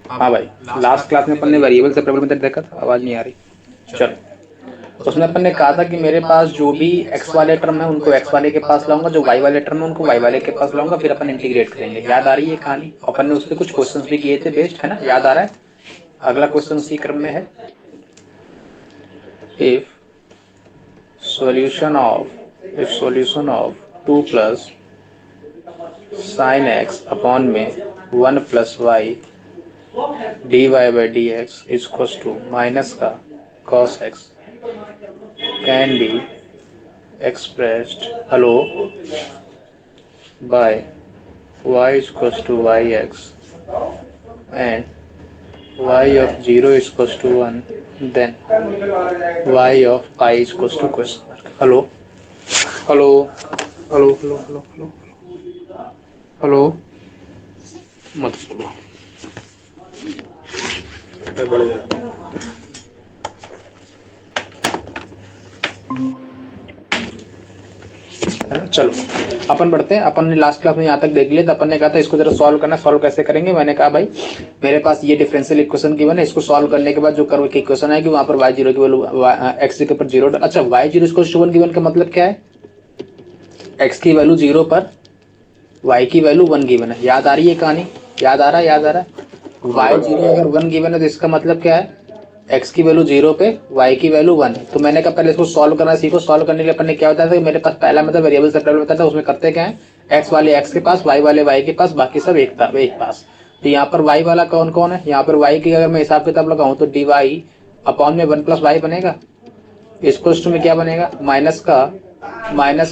हाँ भाई, last class में अपन ने वेरिएबल सेपरेबल मेथड देखा था। आवाज नहीं आ रही, चल। उसमें अपन ने कहा था कि मेरे पास जो भी एक्स वाले टर्म है उनको एक्स वाले के पास लाऊंगा, जो वाई वाले टर्म है उनको वाई वाले के पास लाऊंगा, फिर अपन इंटीग्रेट करेंगे। याद आ रही है कहानी? अपन ने उस पर कुछ क्वेश्चंस भी किए थे बेस्ड, है ना? याद आ रहा है? अगला क्वेश्चन उसी क्रम में है। If solution of 2 plus sine X upon में 1 plus Y D Y by D X is two minus का cos X can be expressed hello by y is equals to yx and y of 0 is equals to 1, then y of pi is equals to question mark. Hello hello hello hello hello hello hello मत बोलो। चलो अपन बढ़ते हैं। अपन ने last class में यहाँ तक देख लिया था। अपन ने कहा था इसको जरा सॉल्व करना। सॉल्व कैसे करेंगे? मैंने कहा भाई मेरे पास ये डिफरेंशियल इक्वेशन गिवन है, इसको सॉल्व करने के बाद जो कर्व की इक्वेशन आएगी वहां पर y जीरो की वैल्यू x के ऊपर 0। अच्छा, y zero equals to 1 given का मतलब क्या है? x की वैल्यू 0 पर y की वैल्यू 1 गिवन है। याद आ रही है कहानी? याद आ रहा है? याद आ रहा है? y जीरो अगर 1 गिवन है तो इसका मतलब क्या है? x की वैल्यू 0 पे y की वैल्यू 1 है। तो मैंने कहा पहले इसको सॉल्व करना सीखो। सॉल्व करने के लिए अपन ने क्या बताया था कि मेरे पास पहला मतलब वेरिएबल सेपरेबल बताया था। उसमें करते क्या है, x वाले x के पास, y वाले y के पास, बाकी सब एक पास। तो यहाँ पर y वाला कौन कौन है? यहाँ पर y की अगर मैं हिसाब किताब लगाऊं तो डी वाई अपॉन में 1 प्लस वाई बनेगा। इसको में क्या बनेगा? माइनस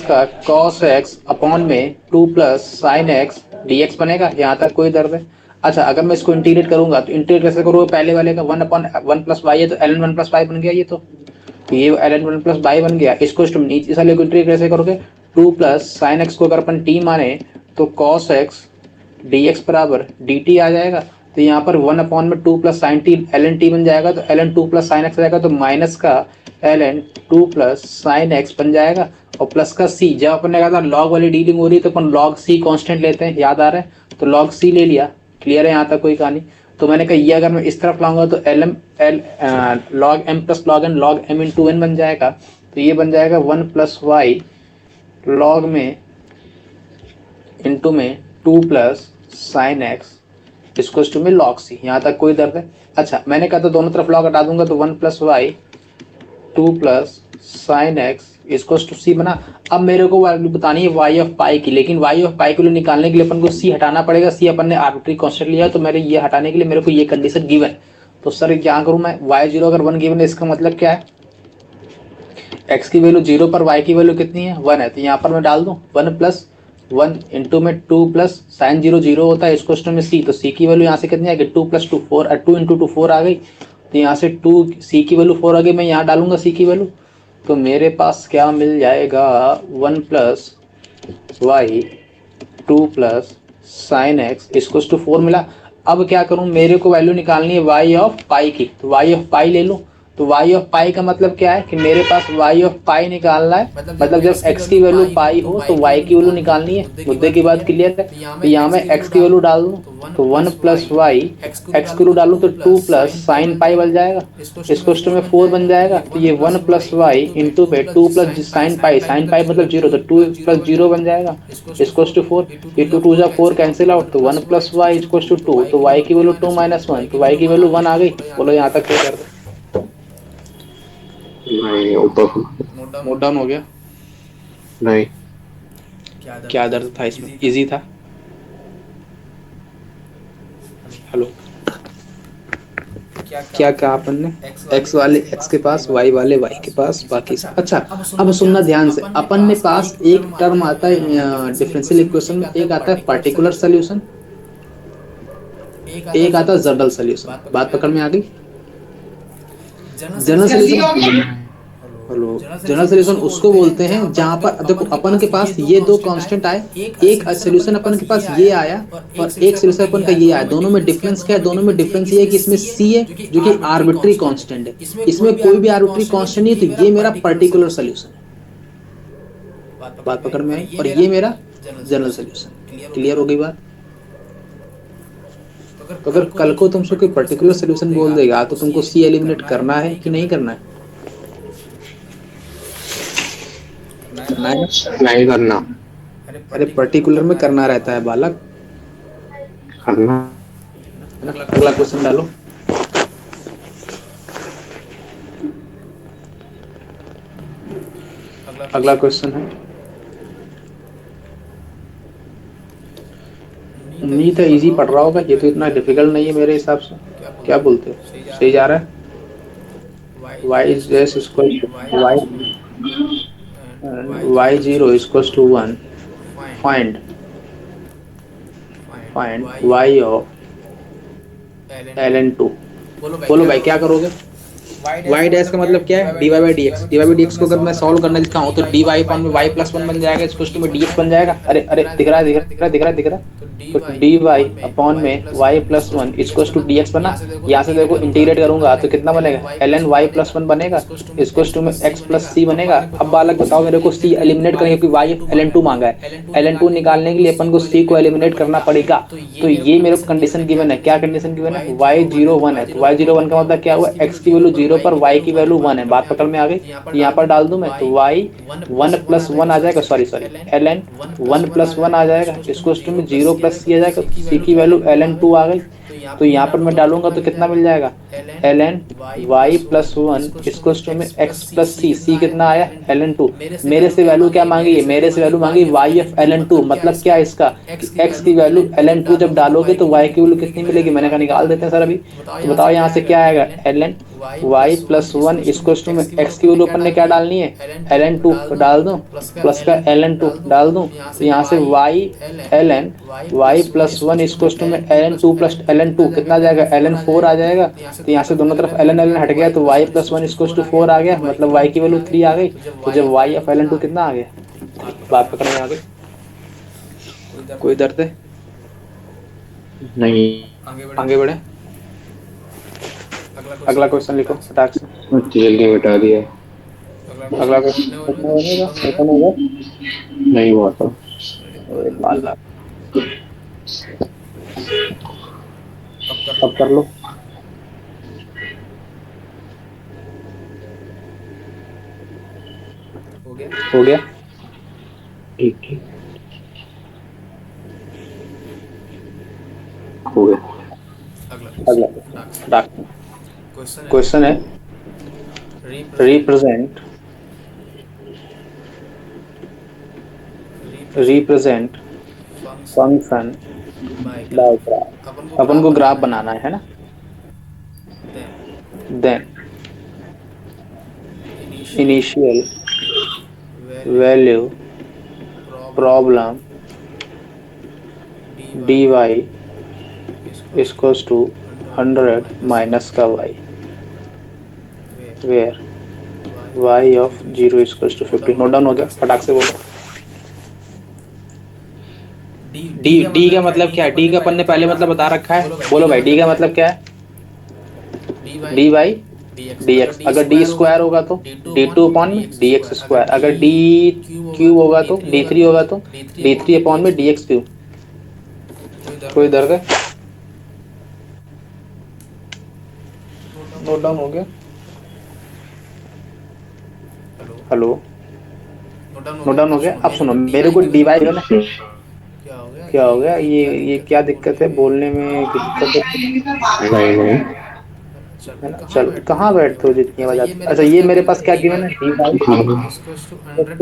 का कॉस एक्स अपॉन में 2 plus sine x D X बनेगा। यहाँ तक कोई दर्द है? अच्छा, अगर मैं इसको इंटीग्रेट करूंगा तो इंटीग्रेट कैसे करूंगा? पहले वाले का 1 अपॉन 1 प्लस वाई है तो ln 1 प्लस वाई बन गया। ये तो ये ln 1 प्लस वाई बन गया। इसको नीचे इस वाले को इंटीग्रेट कैसे करोगे? 2 प्लस साइन एक्स को अगर अपन टी माने तो कॉस एक्स डी एक्स बराबर डी टी आ जाएगा। तो यहाँ पर 1 अपॉन में 2 plus sign T ln T बन जाएगा। तो ln 2 प्लस साइन एक्स जाएगा तो माइनस का ln 2 प्लस साइन एक्स बन जाएगा। और प्लस का c, जब अपन ने कहा था लॉग वाली डीलिंग हो रही है तो अपन लॉग c कांस्टेंट लेते हैं। याद आ रहा है? तो लॉग c ले लिया। क्लियर है यहाँ तक कोई कहानी? तो मैंने कहा ये अगर मैं इस तरफ लाऊंगा तो L M L log M plus log N log M into N बन जाएगा। तो ये बन जाएगा 1 प्लस वाई लॉग में इंटू में 2 प्लस साइन एक्स इसको टू में लॉग सी। यहाँ तक कोई दर्द है? अच्छा, मैंने कहा था दोनों तरफ लॉग हटा दूंगा तो 1 plus Y 2 plus sine X इसको टू सी बना। अब मेरे को वैल्यू बतानी है वाई ऑफ पाई की, लेकिन वाई ऑफ पाई के लिए निकालने के लिए अपन को सी हटाना पड़ेगा। सी अपन ने आर्बिट्री कांस्टेंट लिया तो मेरे ये हटाने के लिए मेरे को ये कंडीशन गिवन। तो सर क्या करूं मैं? वाई जीरो अगर 1 गिवन है इसका मतलब क्या है? एक्स की वैल्यू 0 पर वाई की वैल्यू कितनी है? 1 है। तो यहाँ पर मैं डाल दूं 1 प्लस 1 इंटू में 2 प्लस साइन 0 0 होता है इसको में सी। तो सी की वैल्यू यहाँ से कितनी आ गई? 2 प्लस 2 4, 2 इंटू 2 4 आ गई। तो यहाँ से 2 सी की वैल्यू 4 आ गई। मैं यहाँ डालूंगा सी की वैल्यू तो मेरे पास क्या मिल जाएगा? 1 plus Y 2 plus sine X इसको टू 4 मिला। अब क्या करूं? मेरे को वैल्यू निकालनी है वाई ऑफ पाई की। तो वाई ऑफ पाई ले लूं। तो वाई ऑफ पाई का मतलब क्या है कि मेरे पास वाई ऑफ पाई निकालना है। मतलब जब एक्स की वैल्यू पाई हो तो वाई की वैल्यू निकालनी है। मुद्दे की बात क्लियर है? तो यहाँ मैं एक्स की वैल्यू डाल दूं तो 1 प्लस वाई एक्स की वैल्यू डालूं तो 2 प्लस साइन पाई बन जाएगा। इसको में 4 बन जाएगा। तो ये 1 प्लस वाई इंटू पे 2 प्लस साइन पाई मतलब 0 तो 2 प्लस 0 बन जाएगा। इसको 4 ये 2 2 जा 4 कैंसिल आउट तो 1 प्लस वाई इक्वल टू 2। तो वाई की वैल्यू 2 माइनस 1 तो वाई की वैल्यू 1 आ गई। बोलो यहाँ तक क्या कर दो? नहीं ऊपर नोट डाउन हो गया? नहीं। क्या दर्द था इसमें? इजी था। हेलो, क्या कहा अपन ने? एक्स वाले एक्स के पास, वाई वाले वाई के पास, बाकी सब। अच्छा, अब सुनना ध्यान से। अपन ने पास एक टर्म आता है डिफरेंशियल इक्वेशन में, एक आता है पार्टिकुलर सॉल्यूशन, एक आता है जनरल सॉल्यूशन। बात पकड़ में आ गई? General solution, hello, general solution उसको बोलते हैं जहां पर देखो अपन के पास ये दो कांस्टेंट आए, एक सॉल्यूशन अपन के पास ये आया और एक सॉल्यूशन अपन का ये आया। दोनों में डिफरेंस क्या है? दोनों में डिफरेंस ये है कि इसमें सी है जो कि आर्बिट्री कांस्टेंट है, इसमें कोई भी आर्बिट्री कांस्टेंट नहीं है। तो ये मेरा पर्टिकुलर सॉल्यूशन है। बात पकड़ में आई? और ये मेरा जनरल सॉल्यूशन। क्लियर हो गई बात? तो अगर कल को तुमसे कोई पर्टिकुलर सोल्यूशन बोल देगा तो तुमको सी एलिमिनेट करना है कि नहीं करना है? करना है ना? नहीं करना। अरे पर्टिकुलर में करना रहता है बालक, करना। है ना? अगला क्वेश्चन डालो। अगला क्वेश्चन है, उम्मीद है इजी पढ़ रहा होगा, ये तो इतना डिफिकल्ट नहीं है मेरे हिसाब से। क्या बोलते हो, सही जा रहा है? y is s equal to y0 is equals to 1, find y of ln2। बोलो भाई क्या करोगे? वाई डैश का मतलब क्या है? D Y by D X. D Y by D X को अगर मैं सॉल्व करना चाहता हूँ तो डी वाई अपॉन में वाई प्लस वन बन जाएगा, इसको में डी एक्स बन जाएगा। अरे अरे दिख रहा है, दिख रहा है, दिख रहा है, दिख रहा है। तो डी वाई अपॉन में वाई प्लस वन इसको टू डी एक्स बना। यहाँ से देखो इंटीग्रेट करूंगा तो कितना बनेगा? L N Y plus one बनेगा, इसको टू में एक्स प्लस सी बनेगा। अब बालक बताओ मेरे को सी एलिमिनेट करेंगे क्योंकि वाई एल एन टू मांगा है। एल एन टू निकालने के लिए अपन को सी को एलिमिनेट करना पड़ेगा। तो ये मेरे को कंडीशन गिवन है। क्या कंडीशन गिवन है? वाई जीरो वन है। तो वाई जीरो वन का मतलब क्या हुआ? एक्स की वैल्यू जीरो पर वाई की वैल्यू वन है। बात पकड़ में आ गई? यहाँ पर डाल दूं मैं तो वाई वन प्लस वन आ जाएगा, sorry L N one plus one आ जाएगा, इसको में जीरो प्लस सी आ जाएगा, सी की वैल्यू एल एन टू आ गई। तो यहाँ पर मैं डालूंगा तो कितना मिल जाएगा? L N Y plus one इसको में एक्स प्लस सी। सी कितना आया? L N two. मेरे से वैल्यू क्या मांगी है? मेरे से वैल्यू मांगी Y of L N two. मतलब क्या है इसका? एक्स की वैल्यू एल एन टू जब डालोगे तो वाई की वैल्यू कितनी मिलेगी? मैंने कहा निकाल देते हैं सर अभी। तो बताओ यहाँ से क्या आएगा? L N Y plus one इसको में एक्स की वैल्यू अपन ने क्या डालनी है? L N two. तो डाल दूं, प्लस का एल एन टू डाल दूं तो यहाँ से Y L N Y plus one इसको में L N two plus L N two कितना आ जाएगा? एल एन फोर आ जाएगा। तो यहाँ से दोनों तरफ एल एन हट गया तो वाई प्लस वन इसको टू फोर आ गया, मतलब वाई की वैल्यू थ्री आ गई। तो जब Y of L N two कितना आ गया? बात पकड़ में आ गई? कोई दर्द है? नहीं। आगे बढ़े। अगला क्वेश्चन लिखो फटाक से। जल्दी मिटा दिया। अगला क्वेश्चन नहीं हुआ था। अब कर लो। हो गया? ठीक है, हो गया। अगला क्वेश्चन है, रिप्रेजेंट फंक्शन बाय ग्राफ। अपन को ग्राफ बनाना है ना? Then initial value problem D Y equals to 100 minus का Y, where Y of zero equals to 50। Note down हो गया? फटाक से बोलो। डी का मतलब क्या है? डी का अपन ने पहले मतलब बता रखा है। बोलो भाई डी का मतलब क्या है? D by D x. अगर डी स्क्वायर होगा तो डी टू अपॉन में डी एक्स स्क्वायर। अगर डी क्यूब होगा तो डी थ्री होगा तो डी थ्री अपॉन में डी एक्स क्यूब। कोई दर्द है? नोट डाउन हो गया? हेलो, नोट डाउन हो गया? अब सुनो मेरे को डिवाइड है ना, क्या हो गया? ये क्या दिक्कत है? बोलने में दिक्कत है? नहीं। है ना? चलो कहाँ बैठते हो जितनी आवाज आती है? अच्छा ये मेरे पास क्या गिवन है? डी वाई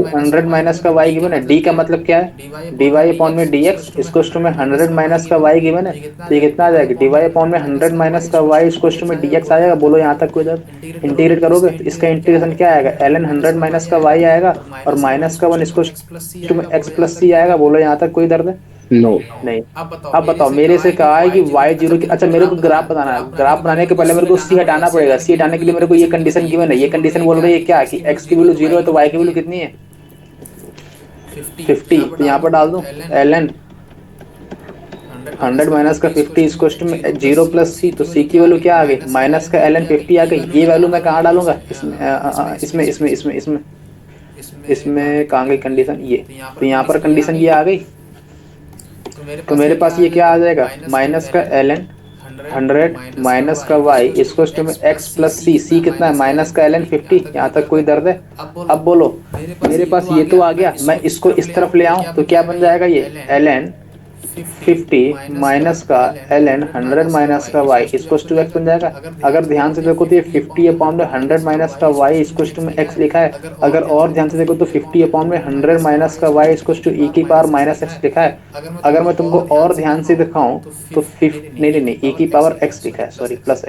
100 माइनस का वाई गिवन है। डी का मतलब क्या है? डी वाई अपॉन में डी एक्स इसको में 100 माइनस का वाई गिवन है। तो ये कितना आ जाएगा? डी वाई अपॉन में 100 माइनस का वाई इसको में डी एक्स आ जाएगा। बोलो यहाँ तक कोई इधर इंटीग्रेट करोगे तो इसका इंटीग्रेशन क्या आएगा? एल एन 100 माइनस का वाई आएगा और माइनस का वन इसको में एक्स प्लस सी आएगा। बोलो यहाँ तक कोई दर्द है? नो। नहीं। अब बताओ मेरे से कहा है कि वाई जीरो की। अच्छा मेरे को ग्राफ बनाना है। ग्राफ बनाने के पहले मेरे को सी हटाना पड़ेगा। सी हटाने के लिए मेरे को ये कंडीशन गिवन है। ये कंडीशन बोल रही है क्या कि एक्स की वैल्यू जीरो है तो वाई की वैल्यू कितनी है? 50। तो यहाँ पर डाल दूं एल एन 100 माइनस का 50 इसको में जीरो प्लस सी। तो सी की वैल्यू क्या आ गई? माइनस का एल एन 50 आ गई। ये वैल्यू मैं कहाँ डालूंगा? इसमें कहाँ गई कंडीशन? ये। तो यहाँ पर कंडीशन ये आ गई। तो मेरे पास ये क्या आ जाएगा? माइनस का एल एन 100 माइनस का वाई इसको टू में एक्स प्लस सी, सी कितना है माइनस का एल एन 50। यहाँ तक कोई दर्द है? अब बोलो, मेरे पास ये तो आ गया, मैं इसको इस तरफ ले आऊं तो क्या बन जाएगा? ये एल एन 50 माइनस का एल एन 100 माइनस का वाई इसको टू एक्स बन जाएगा। अगर ध्यान से देखो तो ये 50 अपॉन में 100 माइनस का वाई इसको टू में एक्स लिखा है। अगर और ध्यान से देखो तो 50 अपॉन में 100 माइनस का वाई इसको टू ई की पावर माइनस एक्स लिखा है। अगर मैं तुमको और ध्यान से दिखाऊं तो 50 नहीं ई की पावर एक्स लिखा है, सॉरी प्लस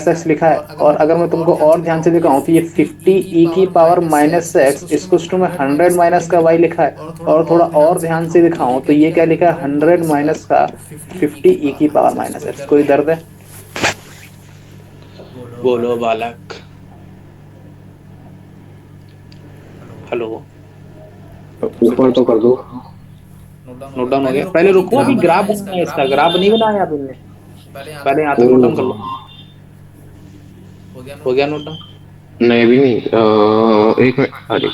एक्स लिखा है। और अगर मैं तुमको और ध्यान से दिखाऊं तो ये 50 ई की पावर माइनस एक्स इसको टू में 100 माइनस का वाई लिखा है। और थोड़ा और ध्यान से दिखाऊं तो ये क्या लिखा है? 100 माइनस का 50 ई की पावर माइनस एक्स। कोई दर्द है? बोलो बालक। हेलो, ऊपर तो कर दो। नोट डाउन हो गया? पहले रुको, अभी ग्राफ बनाना है, इसका ग्राफ नहीं बनाया तुमने। पहले यहाँ तक नोट डाउन कर लो। हो गया नोट डाउन? नहीं अभी नहीं, एक मिनट, अरे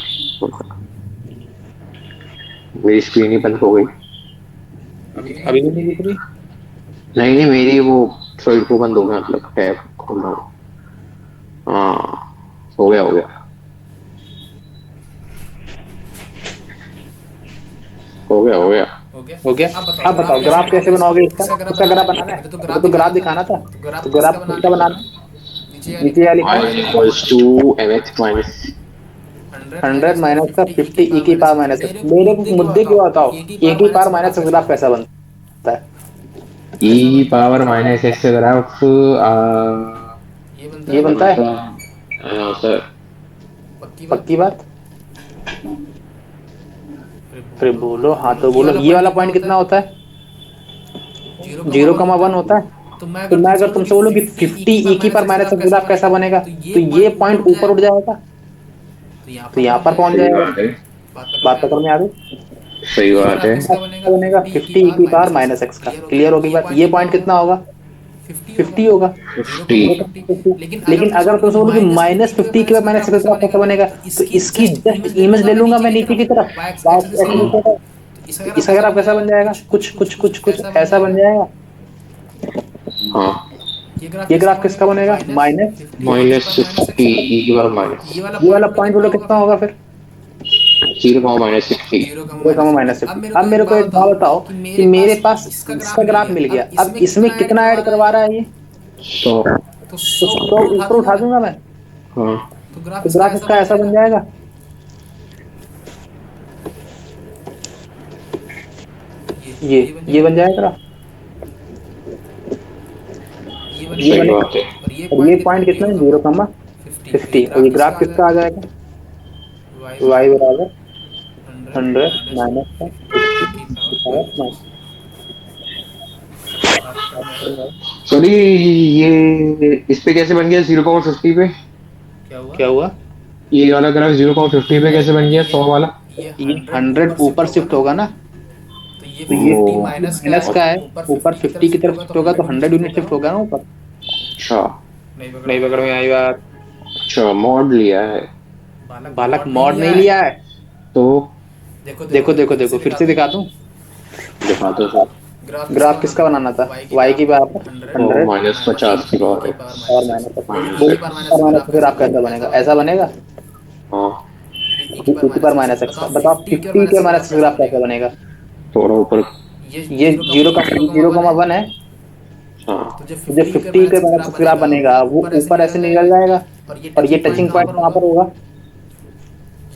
मेरी स्क्रीन ही बंद हो गई। अभी भी नहीं दिख रही? नहीं नहीं, मेरी वो साइड को बंद हो गया, मतलब टैब खोल रहा हूँ। हाँ हो गया हो गया हो गया हो गया। हो गया? अब बताओ ग्राफ कैसे बनाओगे इसका? इसका ग्राफ बनाना है तो ग्राफ दिखाना था, तो ग्राफ किसका बनाना है? नीचे क्या लिखा y है? Equals to mx minus 100 minus का 50 ई की पावर माइनस एक्स। मेरे को मुद्दे क्यों बताओ, ए की पावर माइनस एक्स ग्राफ कैसा बनता है? e पावर माइनस एक्स का ग्राफ ये बनता है? सर पक्की बात? फिर बोलो, हाँ तो बोलो। ये वाला पॉइंट कितना होता है? 0,1 होता है। तो मैं अगर तुमसे बोलूं कि 50 ई की पावर माइनस एक्स ग्राफ कैसा बनेगा, तो ये पॉइंट ऊपर उठ जाएगा, तो यहाँ पर पहुंच सही जाएगा। बात है, बात पकड़ में आ गई? सही बात है। कितना बनेगा? 50 ई की पावर माइनस एक्स का। क्लियर होगी बात? ये पॉइंट कितना होगा? 50 होगा। 50 लेकिन अगर तुमसे बोलूं कि माइनस 50 के बाद माइनस एक्स ग्राफ कैसा बनेगा, तो इसकी जस्ट इमेज ले लूंगा मैं नीचे की तरफ, तो इसका ग्राफ कैसा बन जाएगा? कुछ कुछ कुछ कुछ ऐसा बन जाएगा। हाँ ये ग्राफ किसका बनेगा? माइनस माइनस 50 e की पावर माइनस ये वाला पॉइंट बोलो कितना होगा फिर? 0 माइनस 60। 0,-50। अब मेरे को एक बात बताओ कि मेरे पास इसका ग्राफ मिल गया, अब इसमें कितना ऐड करवा रहा है ये? 100। तो 100 ऊपर उठा दूंगा मैं, हाँ तो ग्राफ इसका ऐसा बन जाएगा। ये बन जाएगा ग्राफ। ये सही बनेगा। बात है। और ये पॉइंट कितना है? 0,50। और ये ग्राफ किसका आ जाएगा? y बराबर 100 माइनस का 50 सॉरी, ये इस पे कैसे बन गया 0,50 पे? क्या हुआ? ये वाला ग्राफ 0,50 पे कैसे बन गया 100 वाला? ये 100 ऊपर शिफ्ट होगा ना, तो ये वो माइनस का है, ऊपर 50 की तरफ शिफ्ट होगा तो 100 यूनिट शिफ्ट होगा ना ऊपर। अच्छा नहीं पकड़ में आई बात? अच्छा, मॉड लिया है बालक मॉड नहीं लिया है। तो देखो देखो देखो, फिर से दिखा दूं। दिखा दो सर। ग्राफ किसका बनाना था? y की बराबर 100 माइनस 50 की पावर और माइनस, फिर आप कैसा बनेगा? ऐसा बनेगा हाँ e की पावर माइनस एक्स का। बताओ 50 के माइनस ग्राफ कैसा बनेगा? थोड़ा ऊपर। ये 0,1 है, हाँ तो जो 50 के माइनस ग्राफ बनेगा वो ऊपर ऐसे निकल जाएगा, और ये टचिंग पॉइंट कहाँ पर होगा?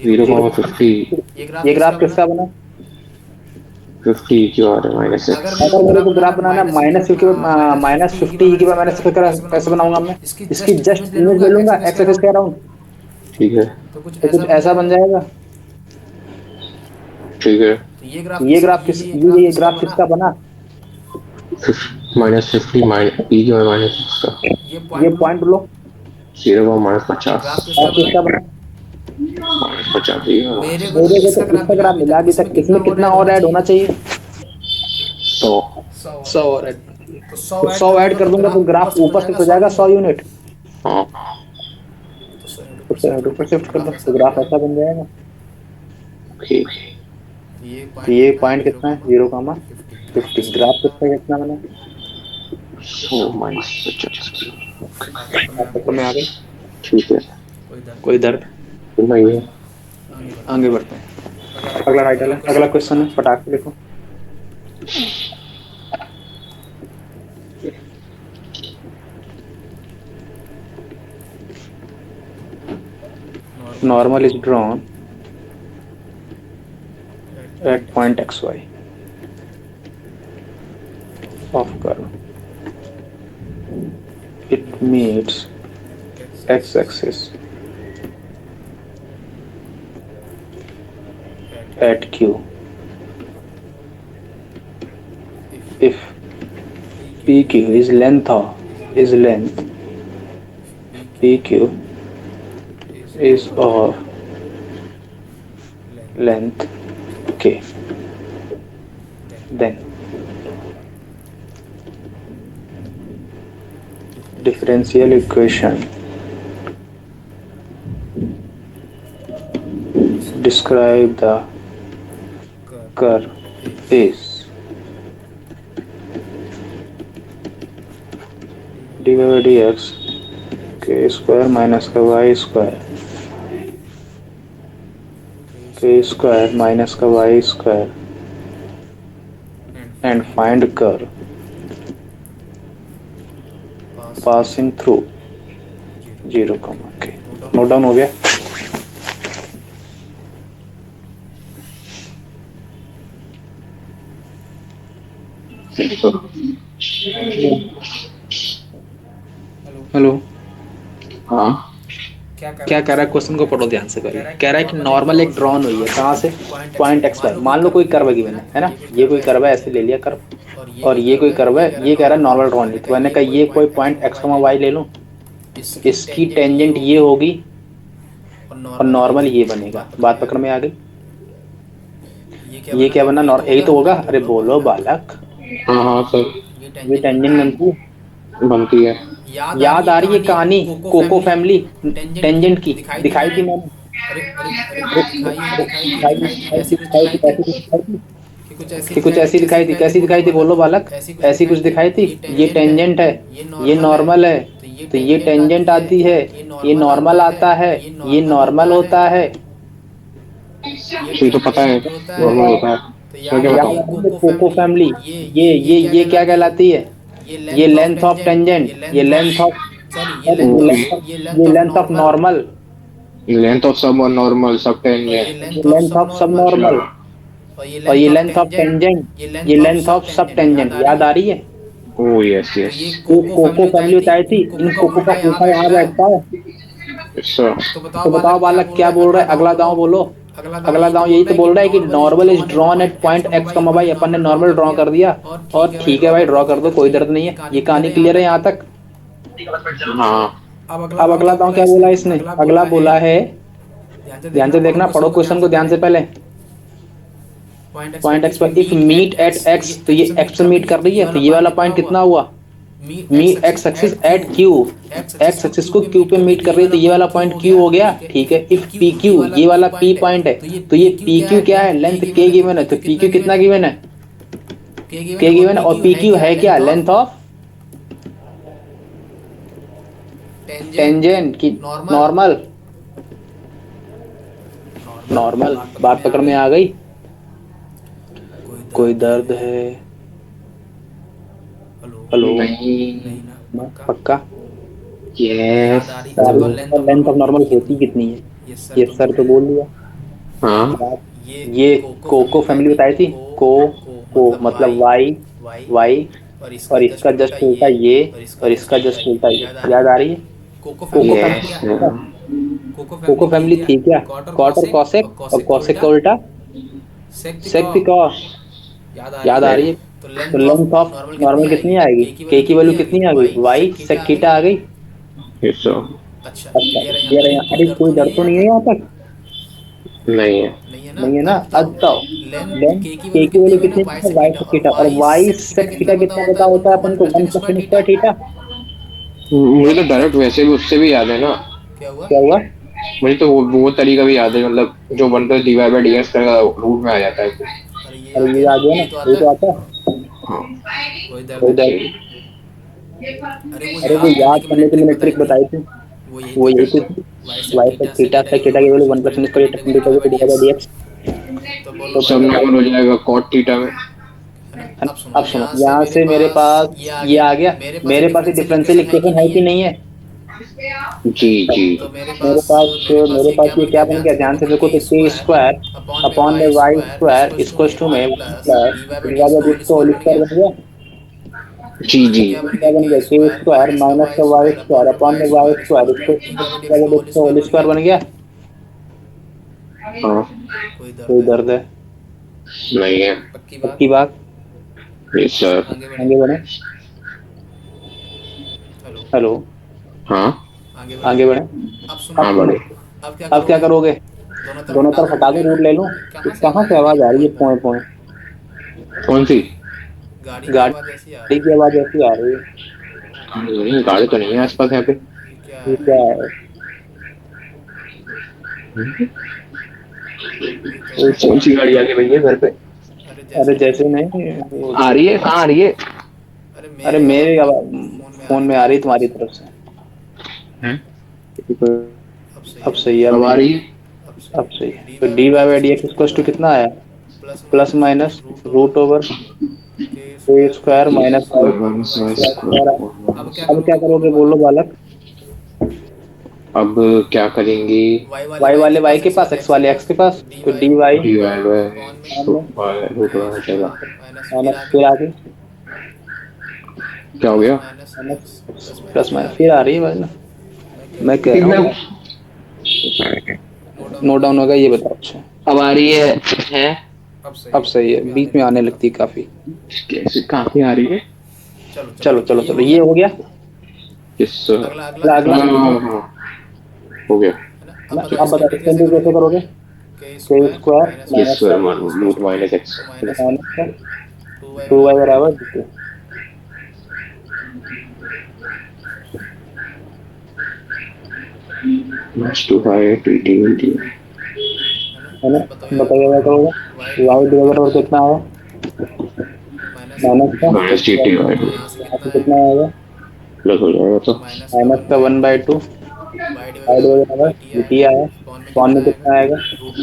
0,50 ये ग्राफ किसका बना? 50 की पावर माइनस एक्स। अगर मेरे को ग्राफ बनाना है माइनस 50 की माइनस कैसे बनाऊंगा मैं? इसकी जस्ट इमेज ले लूंगा एक्स एक्सिस के अराउंड, ठीक है तो कुछ ऐसा बन जाएगा। ठीक है। ये ग्राफ किसका बना? माइनस 50 माइनस e की पावर माइनस एक्स का। ये पॉइंट लो। 0,50 ग्राफ किसका बना? माइनस 50 ही है। मेरे को तो इसका ग्राफ मिला अभी तक। इसमें कितना और ऐड होना चाहिए? 100 और ऐड। तो 100 ऐड कर दूंगा तो ग्राफ ऊपर शिफ्ट हो जाएगा 100 यूनिट। हाँ तो 100 यूनिट ऊपर शिफ्ट कर दो तो ग्राफ ऐसा बन जाएगा। ठीक। तो ये पॉइंट कितना है? 0,50। ग्राफ कितना बना? 100 माइनस 50। बात पकड़ में आ गई? ठीक है। कोई दर्द? नहीं है। आगे बढ़ते हैं। अगला टाइटल है, अगला क्वेश्चन है, फटाक से देखो। Normal is drawn at point xy of curve. It meets x-axis at Q if PQ is length PQ is of length K, then differential equation describe the curve is dy by dx k square minus का y square k square minus का y square and find curve passing through 0, k। Note down हो गया? Hello. हाँ। क्या कह रहा है? Question को पढ़ो ध्यान से पहले। कह रहा है कि नॉर्मल एक ड्रॉन हुई है, कहाँ से? Point X Y. मान लो कोई कर्व गिवन है ना, ये कोई कर्व है, ऐसे ले लिया कर्व, और ये कोई कर्व है, ये कह रहा है नॉर्मल ड्रॉन है। तो मैंने कहा ये कोई पॉइंट एक्स वाई ले लूं, इसकी टेंजेंट ये होगी और नॉर्मल ये बनेगा। बात पकड़ में आ गई? ये क्या बना? यही तो होगा। अरे बोलो बालक। हाँ हाँ सर। ये टेंजेंट बनती है। याद आ रही है कहानी कोको फैमिली टेंजेंट की? दिखाई थी मैंने। कि कुछ ऐसी दिखाई थी। कैसी दिखाई थी बोलो बालक? ऐसी कुछ दिखाई थी। ये टेंजेंट है, ये नॉर्मल है, तो ये टेंजेंट आती है, ये नॉर्मल आता है, ये नॉर्मल होता है। ये तो पता है, नॉर्मल होता है। सर क्या बताऊं? कोको फैमिली, ये क्या कहलाती है? ये लेंथ ऑफ टेंजेंट, ये लेंथ ऑफ ये length of normal, length of सब नॉर्मल सब टेंजेंट। लेंथ ऑफ सब नॉर्मल, और ये लेंथ ऑफ टेंजेंट, ये लेंथ ऑफ सब टेंजेंट। याद आ रही है? Oh yes yes. ये कोको फैमिली बताई थी। इन कोको का कोका यहाँ बैठता है। सर तो बताओ बालक क्या बोल रहा है? अगला दांव बोलो। अगला दांव यही तो बोल रहा है कि normal is drawn at point x कमा वाई। अपन ने नॉर्मल ड्रॉ कर दिया, और ठीक है भाई, ड्रॉ कर दो, कोई दर्द नहीं है। ये कहानी क्लियर है यहाँ तक? हाँ। अब अगला दांव क्या बोला इसने? अगला बोला है, ध्यान से देखना, पढ़ो क्वेश्चन को ध्यान से पहले। पॉइंट एक्स पर इफ मीट एट एक्स, तो ये एक्स पे मीट कर रही है, तो ये वाला पॉइंट कितना हुआ? Meet X axis at Q, X axis को क्यू पे मीट कर रही है, तो ये वाला पॉइंट क्यू हो गया। ठीक है। इफ पी क्यू, ये वाला पी पॉइंट है, तो ये पी क्यू क्या है? लेंथ के गिवन है, तो पी क्यू कितना गिवन है? के गिवन है। और पी क्यू है क्या? लेंथ ऑफ टेंजेंट की नॉर्मल। नॉर्मल। बात पकड़ में आ गई? कोई दर्द है? हेलो? नहीं। पक्का? यस। लेंथ ऑफ नॉर्मल होती कितनी है? ये सर तो बोल दिया। हाँ। ये कोको फैमिली बताई थी। को मतलब वाई, और इसका जस्ट उल्टा ये, और इसका जस्ट उल्टा ये। याद आ रही है? कोको फैमिली थी क्या? कॉट और कॉसेक, और कॉसेक का उल्टा सेक थी कॉस। याद आ रही है? तो लेंथ ऑफ नॉर्मल कितनी आएगी? के की वैल्यू कितनी आ गई? वाई सेक थीटा आ गई। Yes sir. अच्छा क्लियर है? अरे कोई डर तो नहीं है यहाँ तक? नहीं है। नहीं है ना? अच्छा, लेंथ के की वैल्यू कितनी है? वाई सेक थीटा, और वाई सेक थीटा कितना पता होता है अपन को? 1 + sin स्क्वायर थीटा। मुझे तो डायरेक्ट वैसे भी उससे भी याद है ना। क्या हुआ? मुझे तो वो तरीका भी याद है, मतलब जो 1 + dy/dx का रूट में आ जाता है। अरे ये आ गया ना, ये तो आता है। हाँ। कोई दर्द? अरे वो याद करने की मैंने ट्रिक बताई थी, वो यही थी। वाई से थीटा से थीटा की value 1 + sin square theta divide by dx। तो सब नॉर्मल हो जाएगा कॉट थीटा में। है ना? अब सुनो, यहाँ से मेरे पास ये आ गया, मेरे पास ये डिफरेंशियल इक्वेशन है कि नहीं है? जी जी। मेरे पास ये क्या बन गया, ध्यान से देखो, तो के स्क्वायर अपॉन में वाई स्क्वायर इक्वल्स टू में प्लस डिवाइड बाय dx का होल स्क्वायर बन गया। जी जी। क्या बन गया, के स्क्वायर माइनस का वाई स्क्वायर अपॉन में Y square equals to divide by dx का होल स्क्वायर बन गया। हाँ। कोई दर्द है? नहीं है। पक्की बात? Yes sir. आगे बढ़े। हेलो। हाँ। आगे बढ़े। हाँ बड़े। अब क्या करोगे? दोनों तरफ हटा के रूट ले लूं? तो कहाँ से आवाज आ रही है, पोए पोए? कौन सी? गाड़ी की आवाज ऐसी आ रही है। नहीं, गाड़ी तो नहीं है आसपास यहाँ पे। ये क्या है? कौन सी गाड़ी आ गई भैया घर पे? अरे जैसे नहीं आ रही है, कहाँ आ रही है? अरे मेरे आवाज फोन में आ रही तुम्हारी तरफ से। अब सही है, अब आ रही है। अब सही है। तो D Y by D X equals to कितना आया? Plus minus root over A square minus Y square. अब क्या करोगे बोलो बालक? अब क्या करेंगे? वाई वाले वाई के पास, एक्स वाले एक्स के पास, तो D Y divide by root over हो जाएगा। माइनस फिर आगे क्या हो गया? प्लस माइनस फिर आ रही है भाई। मैं कह रहा हूँ नोट डाउन होगा, ये बताओ। अच्छा अब आ रही है? अब सही है, बीच में आने लगती है काफी। कैसे काफी आ रही है? चलो चलो चलो, ये हो गया। किस? अगला अगला हाँ, हो गया। अब बताओ इसको कैसे करोगे? K square root minus X minus 2y बराबर 2। प्लस 2y टी है ना? बताइए क्या करोगे? y डिवाइड और कितना आया? माइनस का माइनस टी टी वाई यहाँ से कितना आएगा? प्लस हो जाएगा तो माइनस का 1/2 y डिवाइड बराबर dt आया। कौन में कितना आएगा?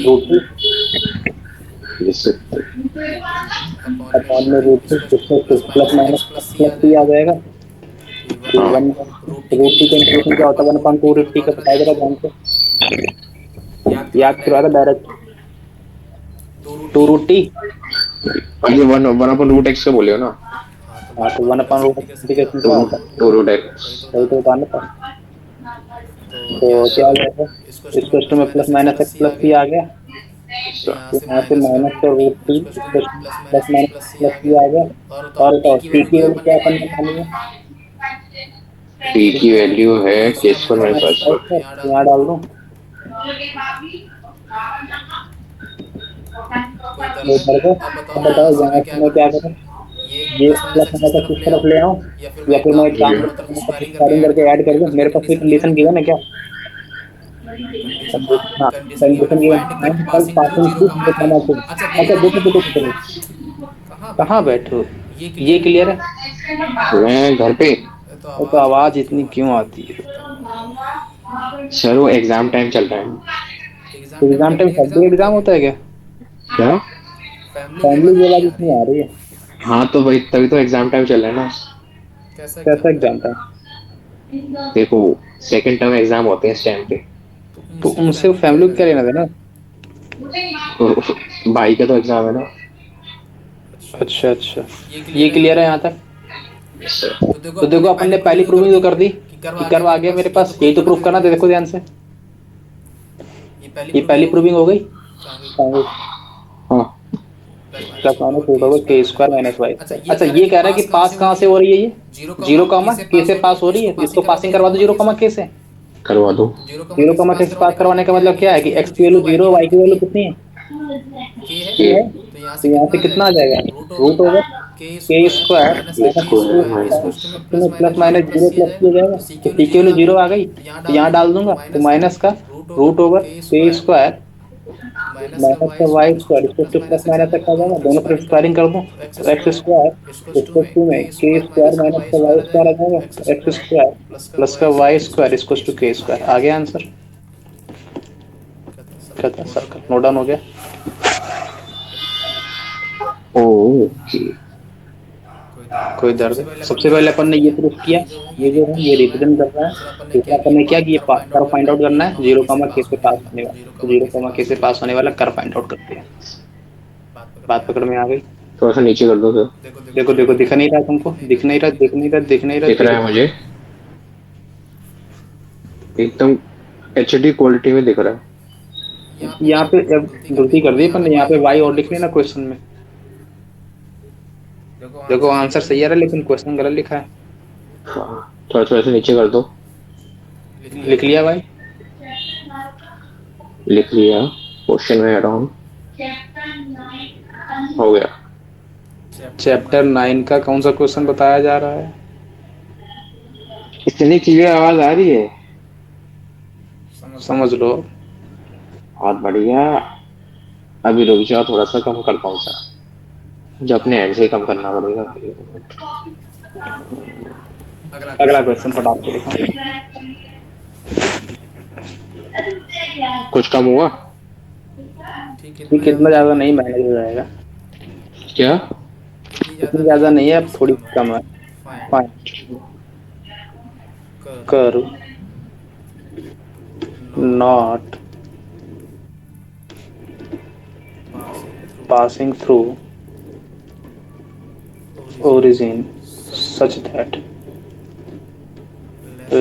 रूट 2 जिससे अपॉन में रूट 2 किसमें प्लस माइनस प्लस टी आ जाएगा। वन रूट टी का इंटीग्रेशन क्या होता है? 1/2 रूट टी का बताया जरा ध्यान से, याद करवाएगा डायरेक्ट। 2 root T. ये वन वन अपन रूट एक्स का बोले हो ना? हाँ तो 1/2 रूट इंटीग्रेशन क्या होता है? तो रूट एक्स। सही तो बताना था। तो क्या आ जाएगा? इस क्वेश्चन में plus minus X plus T आ गया। तो यहाँ से माइनस का root T plus minus plus T आ गया। और बताओ टी की वैल्यू क्या अपन निकालेंगे? टी की वैल्यू है के स्क्वायर माइनस वाई स्क्वायर। यहाँ डाल दूँ? अब बताओ यहाँ से मैं क्या करूँ? ये प्लस माइनस किस तरफ ले आऊँ, या फिर मैं एक काम स्क्वायरिंग करके ऐड कर दूँ? मेरे पास कोई कंडीशन गिवन है क्या? हाँ कंडीशन गिवन पासिंग थ्रू दिखाना चाहिए। अच्छा देखो, कहाँ बैठो? ये क्लियर है? मैं घर पे। तो आवाज इतनी क्यों आती है? सर वो एग्जाम टाइम चल रहा है। एग्जाम टाइम फैमिली एग्जाम होता है क्या? क्या? फैमिली की आवाज इतनी आ रही है? हाँ तो वही, तभी तो एग्जाम टाइम चल रहा है ना। कैसा एग्जाम टाइम? देखो सेकंड टर्म एग्जाम होते हैं इस टाइम पे। तो उनसे फैमिली को क्या लेना देना? तो भाई का तो एग्जाम है ना। अच्छा अच्छा, ये क्लियर है यहाँ तक? सर तो देखो अपन ने पहली प्रूविंग तो कर दी कि कर्व आ गया मेरे पास, यही तो प्रूफ करना था। देखो ध्यान से, ये पहली प्रूविंग हो गई। हाँ प्लस माइनस रूट ओवर के स्क्वायर माइनस वाई। अच्छा ये कह रहा है कि पास कहाँ से हो रही है? ये 0, के से पास हो रही है, इसको पासिंग करवा दो 0, के से। करवा दो। 0, के से पास करवाने का मतलब क्या है कि x की वैल्यू 0, y की वैल्यू कितनी है? है। तो यहाँ से कितना आ जाएगा? रूट ओवर के square minus plus minus 0 plus किया जाएगा, तो t की वैल्यू 0 आ गई, तो यहाँ डाल दूंगा, तो माइनस का रूट ओवर के स्क्वायर माइनस का वाई स्क्वायर इसको टू प्लस माइनस तक आ जाएगा, दोनों तरफ स्क्वायरिंग कर दूं तो एक्स स्क्वायर इसको टू में के स्क्वायर माइनस का वाई स्क्वायर आ जाएगा, एक्स स्क्वायर प्लस का वाई स्क्वायर इसको टू के स्क्वायर आ गया आंसर। कहता सर्कल नोट डाउन हो गया। ओके कोई दर्द है? सबसे पहले अपन ने ये प्रूफ किया, ये जो है ये रिप्रेजेंट कर रहा है। दूसरा अपन ने क्या किया, कर्व फाइंड आउट करना है, जीरो कॉमा के से पास होने वाला, तो जीरो कॉमा के से पास होने वाला कर्व फाइंड आउट करते हैं। बात पकड़ में आ गई? थोड़ा सा नीचे कर दो सर। देखो देखो दिख नहीं रहा तुमको, दिख नहीं रहा, दिख नहीं रहा, दिख नहीं रहा, दिख रहा है मुझे, एकदम एचडी क्वालिटी में दिख रहा है। यहाँ पे गलती कर दी अपन ने, यहाँ पे वाई और लिख लेना क्वेश्चन में। देखो आंसर सही आ रहा है लेकिन क्वेश्चन गलत लिखा है। थोड़ा थोड़ा सा नीचे कर दो। लिख लिया भाई? लिख लिया, क्वेश्चन में अराउंड हो गया। चैप्टर 9 का कौन सा क्वेश्चन बताया जा रहा है? इतनी क्लियर आवाज आ रही है, समझ लो। बहुत बढ़िया। अभी रुक जाओ, थोड़ा सा कम करता हूँ सर, जो अपने एंड से कम करना पड़ेगा। अगला क्वेश्चन फटाफट से लिखो। कुछ कम हुआ? ये कितना ज्यादा नहीं, मैनेज हो जाएगा। क्या? इतनी ज्यादा नहीं है, अब थोड़ी कम है। फाइन कर not passing through origin such that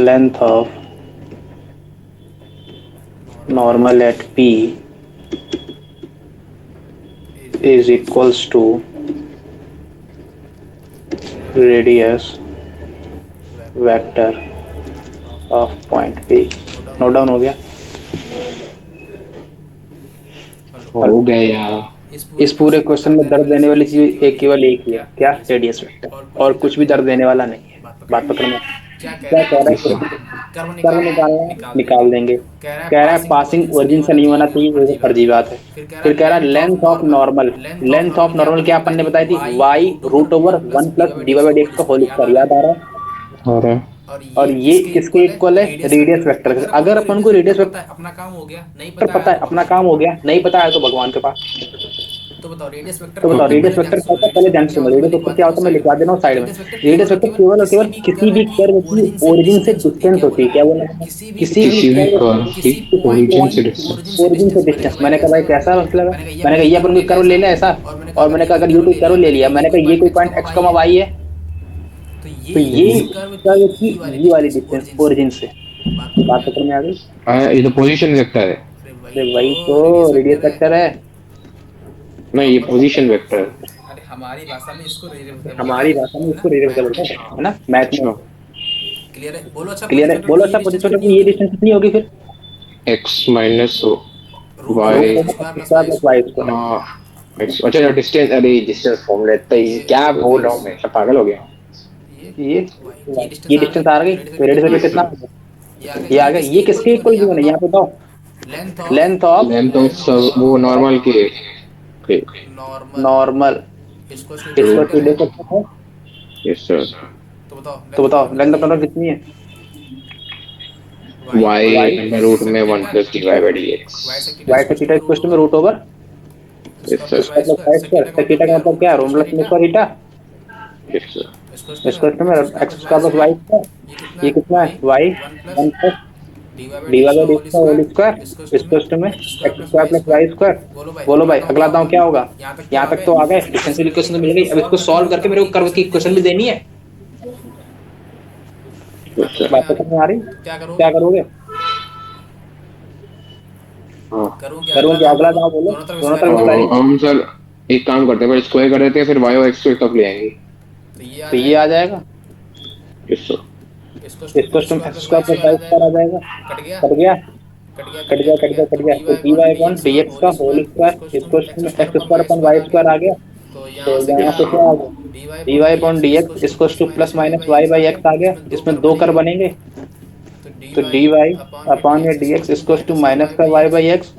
length of normal at P is equals to radius vector of point P। Note down हो गया? हो गया यार। इस पूरे क्वेश्चन में दर्द देने वाली चीज केवल एक ही है, क्या? रेडियस वेक्टर, और कुछ भी दर्द देने वाला नहीं है। बात पकड़ में? क्या कह रहा है? कर्व निकालना है, निकाल देंगे। कह रहा है पासिंग ओरिजिन से नहीं होना चाहिए, वो फर्जी बात है। फिर कह रहा है length of normal, length of normal क्या अपन ने बताई थी? Y root over 1 plus divide by X का होल स्क्वायर, याद आ रहा है? और ये किसके इक्वल है? Radius vector. अगर अपन को रेडियस वेक्टर अपना काम हो गया, नहीं पता है, अपना काम हो गया, नहीं पता है तो भगवान के पास। तो बताओ रेडियस वेक्टर क्या होता है? पहले ध्यान से सुनो। रेडियस वेक्टर क्या होता है मैं लिखवा दे रहा हूँ साइड में। रेडियस वेक्टर केवल और केवल किसी भी कर्व की ओरिजिन से डिस्टेंस होती है। क्या बोला? किसी भी कर्व की ओरिजिन से डिस्टेंस। मैंने कहा भाई कैसा मतलब है? मैंने कहा ये अपन कोई कर्व ले लिया ऐसा, और मैंने कहा अगर ये कोई कर्व ले लिया, मैंने कहा ये कोई पॉइंट एक्स कॉमा वाई है, तो ये कर्व की ये वाली डिस्टेंस ओरिजिन से। बात पकड़ में आ गई? ये तो पोजीशन वेक्टर है। अरे वही तो रेडियस वेक्टर है। नहीं, ये पोजीशन वेक्टर है। अरे हमारी भाषा में इसको रेडियस, हमारी भाषा में इसको रेडियस बोलते हैं, है ना? मैथ में क्लियर है? बोलो अच्छा, क्लियर है? बोलो अच्छा पोजीशन की ये डिस्टेंस कितनी होगी फिर? x minus Y square. अच्छा डिस्टेंस, अरे डिस्टेंस फॉर्म लेता है, क्या बोल रहा हूँ मैं, सब पागल हो गया। ये डिस्टेंस आ गई, तो रेडियस वेक्टर कितना? ये आ गया। ये किसके इक्वल क्यों नहीं? यहाँ पे बताओ। लेंथ ऑफ वो नॉर्मल के नॉर्मल इसको टू ले सकते हैं। Yes sir. तो बताओ लेंथ ऑफ नॉर्मल कितनी है? y अंडर रूट में 1 plus dy by dx। y से theta equal to root over yes sir. मतलब y स्क्वायर। थीटा का मतलब क्या है? Roman plus square theta. Yes sir. इसको में x square plus y square. ये कितना है? y 1 plus dy by dx का होल स्क्वायर। इसको में x square plus y square. बोलो भाई अगला दांव क्या होगा? यहाँ तक तो आ गए, डिफरेंशियल इक्वेशन तो मिल गई। अब इसको सॉल्व करके मेरे को कर्व की इक्वेशन भी देनी है। बात समझ में आ रही? क्या करोगे? करूँ क्या? अगला दांव बोलो। दोनों तरफ हम सर एक काम करते हैं, पर स्क्वायर कर देते हैं, फिर y और x को एक तरफ ले आएंगे, तो ये आ जाएगा। Yes sir. इसको तुम x square plus y square आ जाएगा। कट गया। तो dy अपॉन dx का होल स्क्वायर इसको तुम x square upon y square आ गया। तो यहाँ पे क्या आ गया? dy अपॉन dx इसको to plus minus y by x आ गया। इसमें दो कर्व बनेंगे, तो डी वाई अपॉन ये डी एक्स इसको टू माइनस का वाई बाई एक्स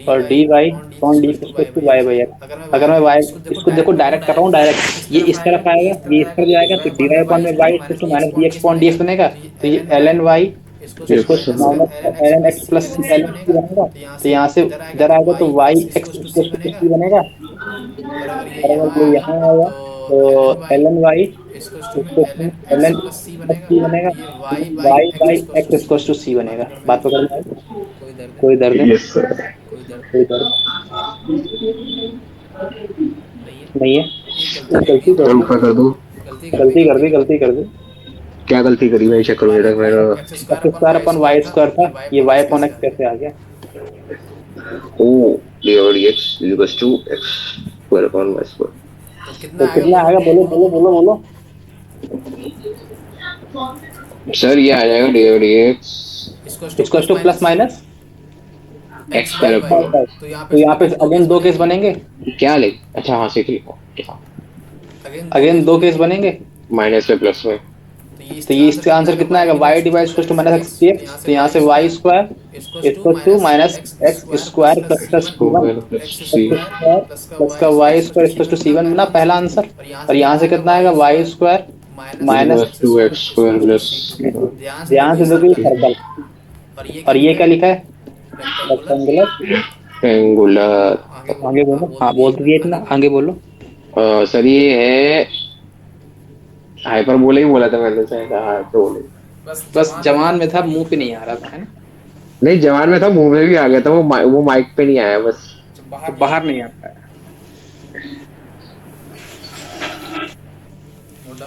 और D Y upon D x इसको टू वाई बाई एक्स। अगर मैं वाई इसको देखो डायरेक्ट कर रहा हूँ, डायरेक्ट ये इस तरफ आएगा, ये इस तरफ जाएगा, तो डी वाई अपॉन में वाई इसको to minus D x upon D X बनेगा। तो ये एल एन वाई इसको minus L N X plus C L N C बनेगा। तो यहाँ से इधर आएगा तो वाई एक्स इसको टू सी बनेगा। और अगर ये यहाँ आएगा तो एल एन वाई इसको एल एन प्लस सी बनेगा। वाई बाई एक्स इसको टू सी बनेगा। बात पकड़ में आई? कोई दर्द है? Yes sir. कोई दर्द नहीं है? गलती कर दी, कर दूं? गलती कर दी। क्या गलती करी भाई? चेक करो मेरा। X square upon Y square था, ये वाई अपॉन एक्स कैसे आ गया? O D over D X equals to X square upon Y square. तो कितना आएगा? बोलो। सर ये आ जाएगा डी ओवर डी एक्स इसको to plus minus X square upon. तो यहाँ पे अगेन दो केस बनेंगे। क्या ले? अच्छा हाँ सीख लिखो क्या? अगेन दो केस बनेंगे, माइनस में प्लस में। तो ये इसका आंसर कितना आएगा? y divide equal to minus X X. तो यहाँ से y square equal to minus X square plus C plus का y square equal to C one बना पहला आंसर। और यहाँ से कितना आएगा? y square minus two X square plus. ध्यान से देखो ये सर्कल, और ये क्या लिखा है? रेक्टेंगुलर। एंगुलर। आगे बोलो। हाँ बोल दिए इतना, आगे बोलो। सर ये है हाइपरबोला ही बोला था मैंने शायद। हाइपरबोला बस जवान में था, मुंह पे नहीं आ रहा था, है ना? नहीं, जवान में था, मुंह में भी आ गया था, वो माइक पे नहीं आया बस। तो बाहर नहीं आता है।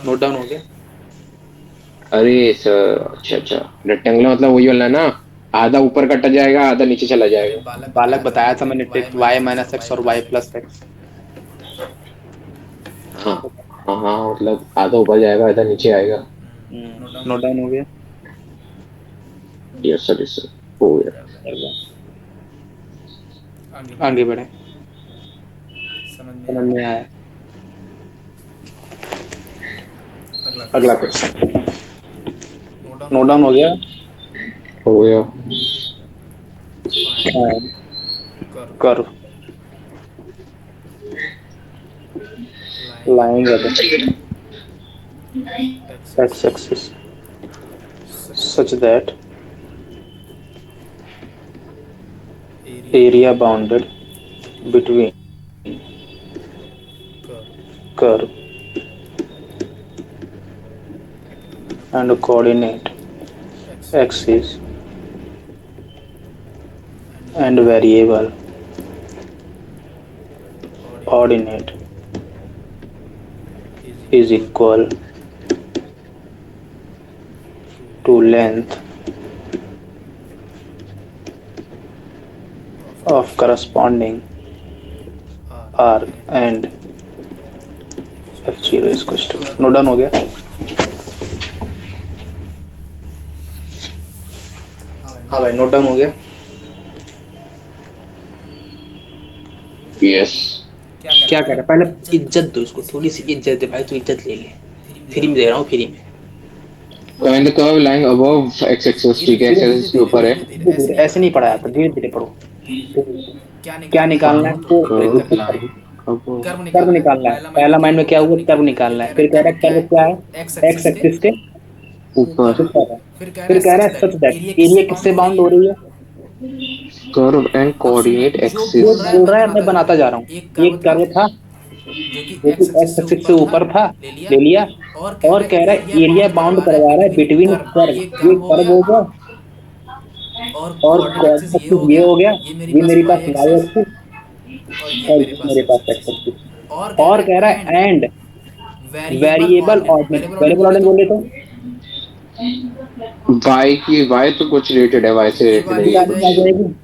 नोट डाउन हो गया? अरे सर अच्छा रेक्टेंगुलर मतलब वही वाला ना, आधा ऊपर कटा जाएगा आधा नीचे चला जाएगा। बालक बताया था मैंने ट्रिक, y माइनस एक्स और y प्लस एक्स। हाँ मतलब आधा ऊपर जाएगा आधा नीचे आएगा। नोट डाउन हो गया? यस सर हो गया। आगे बढ़े, समझ में आया? अगला क्वेश्चन। नोट डाउन हो गया? हो गया। Curve line x axis such that area bounded between curve and coordinate axis and variable ordinate is equal to length of corresponding arc and f0 is equal to। Note down हो गया? हाँ भाई note down हो गया? Yes. क्या कर रहा है? पहले इज्जत दो उसको, थोड़ी सी इज्जत दे भाई, तू इज्जत ले ले। फ्री में दे रहा हूँ, फ्री में। When the curve lying above x axis, ठीक है, x axis के ऊपर है। ऐसे नहीं पढ़ा जाता, धीरे धीरे पढ़ो। क्या निकालना है? कर्व निकालना है। पहला माइंड में क्या हुआ? कर्व निकालना है। फिर कह रहा है कर्व क्या है? एक्स एक्सिस के ऊपर। फिर कह रहा है सच दैट एरिया किससे बाउंड हो रही है? Curve and coordinate axis. बोल रहा है, मैं बनाता जा रहा हूँ। एक कर्व था जो कि एक्स एक्सिस से ऊपर था, ले लिया, और कह रहा है एरिया बाउंड करवा रहा है बिटवीन कर्व। ये कर्व हो गया और कोऑर्डिनेट एक्सिस ये हो गया। ये मेरे पास y एक्सिस और मेरे पास x एक्सिस। और कह रहा है and variable ordinate. Variable ordinate बोले तो y की y तो कुछ रिलेटेड है, y से रिलेटेड आ जाएगी।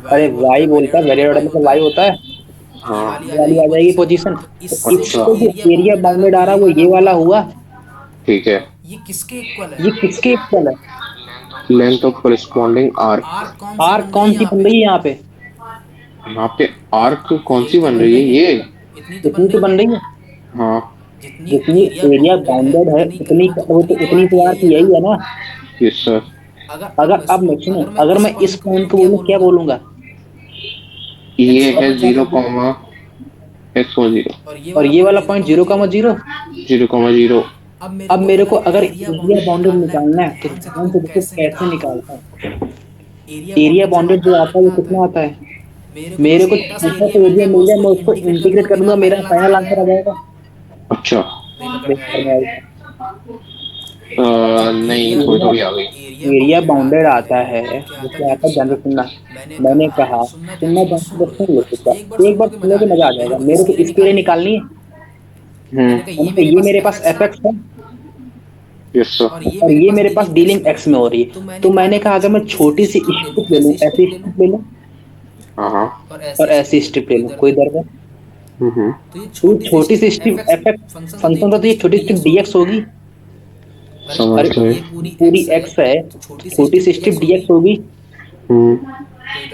अरे y बोलता है, वेरिएबल ऑर्डिनेट में y होता है। हाँ वाली आ जाएगी पोजीशन। इसको जो एरिया बाउंडेड आ रहा है वो ये वाला हुआ। ठीक है। ये किसके इक्वल है? ये किसके इक्वल है? Length of corresponding arc. Arc कौन सी बन रही है यहाँ पे? यहाँ पे आर्क कौन सी बन रही है? ये इतनी तो बन रही है। हाँ जितनी एरिया बाउंडेड है उतनी तो आर्क यही है ना। Yes sir. अगर अब मैं सुनो, अगर मैं इस पॉइंट को बोलूं क्या बोलूंगा? ये है 0, x4 0, और ये वाला पॉइंट 0,0। 0,0। अब मेरे को अगर एरिया बाउंडेड निकालना है तो ध्यान से देखो कैसे निकालता है। एरिया बाउंडेड जो आता है वो कितना आता है? मेरे को छोटा सा एरिया मिल जाए, मैं उसको इंटीग्रेट कर दूंगा, मेरा फाइनल आंसर आ जाएगा। अच्छा। नहीं पकड़ में आई। नहीं, थोड़ी थोड़ी आ गई। एरिया बाउंडेड आता है, जैसे आता है, ध्यान से सुनना। मैंने कहा सुनना, ध्यान से बस सुन लो एक बार सुनने को मजा आ जाएगा। मेरे को इसके लिए निकालनी है। हम्म। मैंने कहा ये मेरे पास fx है यस सर। और ये मेरे पास डीलिंग x में हो रही है। तो मैंने कहा अगर मैं छोटी सी स्ट्रिप ले लूं, ऐसी स्ट्रिप ले लूं हाँ हाँ। और ऐसी स्ट्रिप ले लूं, कोई दर्द है? हम्म। तो ये छोटी सी स्ट्रिप fx फंक्शन था, तो ये छोटी स्ट्रिप dx होगी। समझ अरे गए। पूरी x है तो छोटी सी स्ट्रिप dx होगी। हम्म।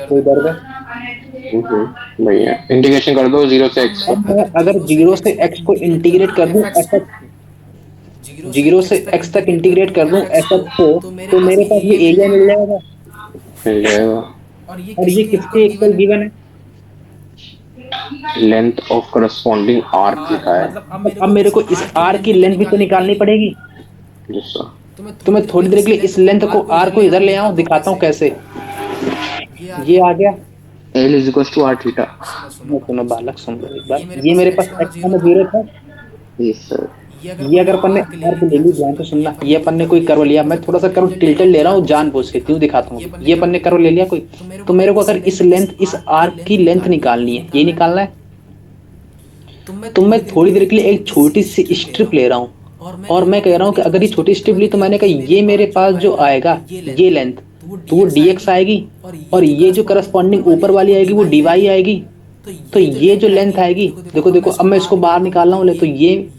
कोई दर्द है? भैया इंटीग्रेशन कर दो 0 से x। अब मैं अगर 0 से x को इंटीग्रेट कर दूं fx, 0 से x तक इंटीग्रेट कर दूं fx को, तो मेरे पास ये एरिया मिल जाएगा। मिल जाएगा। और ये किसके इक्वल गिवन है? लेंथ ऑफ करस्पॉन्डिंग आर्क लिखा है। अब मेरे को इस r की लेंथ भी तो निकालनी पड़ेगी। Yes sir. तो मैं थोड़ी देर के लिए इस लेंथ को r को इधर ले आऊं, दिखाता हूं कैसे। ये आ गया। L is equal to R theta. सुनो बालक, सुन लो एक बार। ये मेरे पास x का 0 था। Yes sir. ये अगर अपन ने r को ले ली, ध्यान से सुनना, ये अपन ने कोई कर्व लिया, मैं थोड़ा सा कर्व टिल्टेड ले रहा हूँ जानबूझ के, क्यों दिखाता हूँ। ये अपन ने कर्व ले लिया कोई, तो मेरे को अगर इस लेंथ, इस आर्क की लेंथ निकालनी है, ये निकालना है, तो मैं थोड़ी देर के लिए एक छोटी सी स्ट्रिप ले रहा हूँ और मैं कह रहा हूँ कि अगर ये छोटी स्ट्रिप ली तो मैंने कहा ये मेरे पास जो आएगा ये लेंथ, तो वो dx आएगी और ये जो करस्पॉन्डिंग ऊपर वाली आएगी वो dy आएगी। तो ये जो लेंथ आएगी, देखो देखो, अब मैं इसको बाहर निकाल रहा हूँ ले, तो ये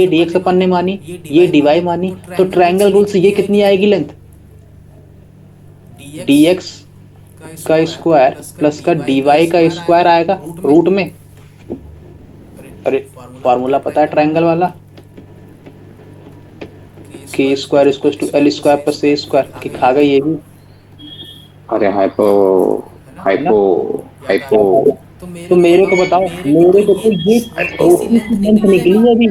dx अपन ने मानी, ये dy मानी, तो ट्रायंगल रूल से ये कितनी आएगी लेंथ? dx का स्क्वायर प्लस का dy का स्क्वायर आएगा रूट में। अरे फार्मूला पता है ट्रायंगल वाला, K square equals to L square plus A square, कि खा गई ये भी। अरे हाइपो हाइपो हाइपो। तो मेरे को बताओ, मेरे को तो ये छोटी सी लेंथ निकली अभी,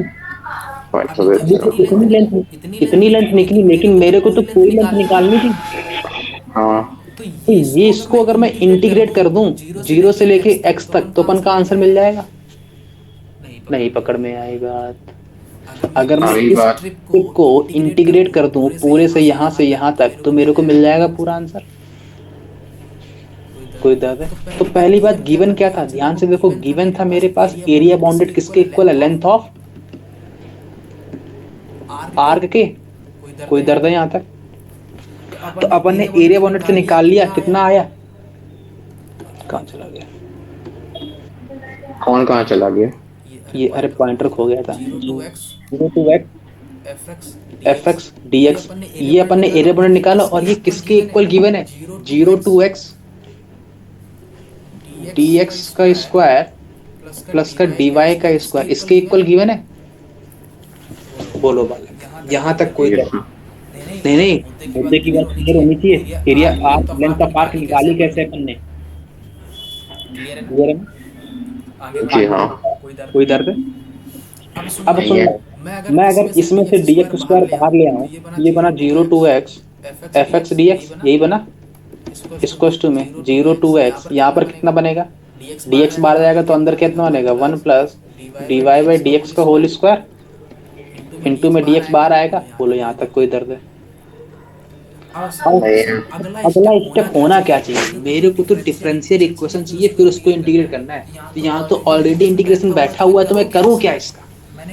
इतनी लेंथ निकली, लेकिन मेरे को तो पूरी लेंथ निकालनी थी। हाँ। तो ये इसको अगर मैं इंटीग्रेट कर दूं 0 से लेके x तक, तो अपन का आंसर मिल जाएगा। नहीं पकड़ में आई बात। अगर मैं इस ट्रिप को इंटीग्रेट कर दूं पूरे से यहाँ तक, तो मेरे को मिल जाएगा पूरा आंसर। कोई दर्द है? तो पहली बात गिवन क्या था, ध्यान से देखो। गिवन था मेरे पास एरिया बाउंडेड किसके इक्वल है? लेंथ ऑफ आर्क के। कोई दर्द है यहाँ तक? तो अपन ने एरिया बाउंडेड से निकाल लिया, कितना आया? कहाँ चला गया? कौन कहाँ चला गया? ये अरे पॉइंटर खो गया था। 0 to x fx dx, ये अपन ने एरिया बाउंडेड निकाला और ये किसके इक्वल गिवन है? 0 to x dx का स्क्वायर प्लस का dy का स्क्वायर, इसके इक्वल गिवन है। बोलो बालक, यहाँ तक कोई नहीं, मुद्दे की बात क्लियर होनी चाहिए। Area arc, length of arc निकाली कैसे अपन ने? क्लियर है? जी हाँ। कोई दर्द है? अब सुनो, मैं अगर इसमें से dx स्क्वायर बाहर ले आऊं, ये बना 0 to x fx dx, यही बना इक्वल्स टू में 0 to x, यहाँ पर कितना बनेगा? dx बाहर जाएगा तो अंदर कितना बनेगा? 1 प्लस dy बाई dx का होल स्क्वायर, इंटू में dx बाहर आएगा। बोलो यहाँ तक कोई दर्द है? अगला स्टेप होना क्या चाहिए? मेरे को तो डिफरेंशियल इक्वेशन चाहिए, फिर उसको इंटीग्रेट करना है। तो यहाँ तो ऑलरेडी इंटीग्रेशन बैठा हुआ है, तो मैं करूँ क्या इसका?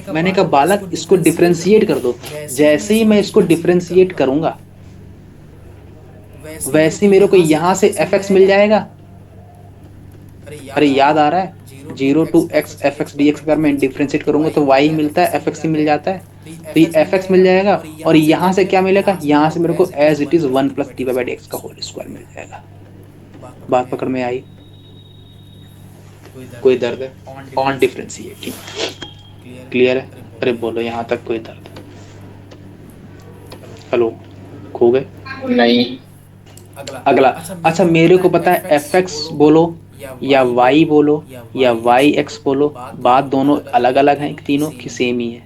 मैंने कहा बालक इसको डिफरेंशिएट कर दो। जैसे ही मैं इसको डिफरेंशिएट करूंगा वैसे ही मेरे को यहाँ से fx मिल जाएगा। अरे याद आ रहा है? 0 to x fx dx अगर मैं डिफरेंशिएट करूंगा तो y मिलता है, fx ही मिल जाता है, तो ये fx मिल जाएगा। और यहाँ से क्या मिलेगा? यहाँ से मेरे को as it is 1 plus dy by dx का होल स्क्वायर मिल जाएगा। बात पकड़ में आई? कोई दर्द है? ऑन डिफरेंशिएटिंग क्लियर है? अरे बोलो यहाँ तक कोई दर्द? हेलो, खो गए। नहीं, अगला, अच्छा मेरे को पता है एफ एक्स बोलो या वाई बोलो या वाई एक्स बोलो, बात दोनों अलग अलग हैं कि तीनों की सेम ही है?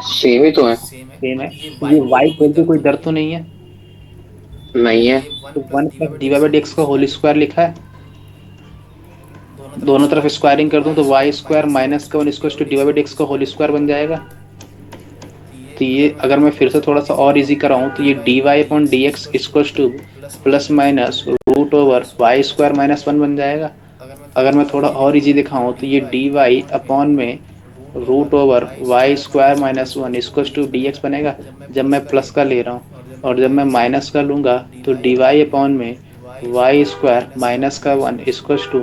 सेम ही तो है। सेम है। तो ये वाई बोल के कोई डर तो नहीं है? नहीं है। तो one plus D Y by D X का होल स्क्वायर लिखा है, दोनों तरफ स्क्वायरिंग कर दूं तो वाई स्क्वायर माइनस का one square two D Y by D X का होल स्क्वायर बन जाएगा। तो ये अगर मैं फिर से थोड़ा सा और इजी कराऊं तो ये D Y upon D X equals to plus minus root over Y square minus one बन जाएगा। अगर मैं थोड़ा और इजी दिखाऊं तो ये डी वाई अपॉन में root over Y square minus one equals to D X बनेगा, जब मैं प्लस का ले रहा हूँ। और जब मैं माइनस का लूंगा तो डी वाई अपॉन में वाई स्क्वायर माइनस का one equals to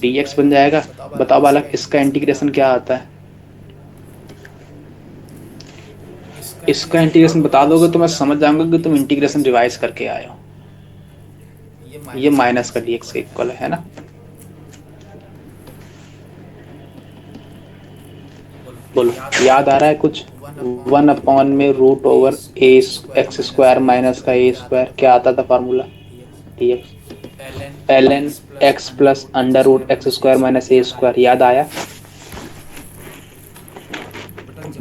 D X बन जाएगा। बताओ बालक, इसका इंटीग्रेशन क्या आता है? इसका इंटीग्रेशन बता दोगे तो मैं समझ जाऊंगा कि तुम इंटीग्रेशन रिवाइज करके आए हो। ये माइनस का dx के इक्वल है ना? बोलो, याद आ रहा है कुछ? वन अपॉन में root over a x square minus का ए स्क्वायर, क्या आता था formula? dx ln x plus under root x square minus a square, याद आया?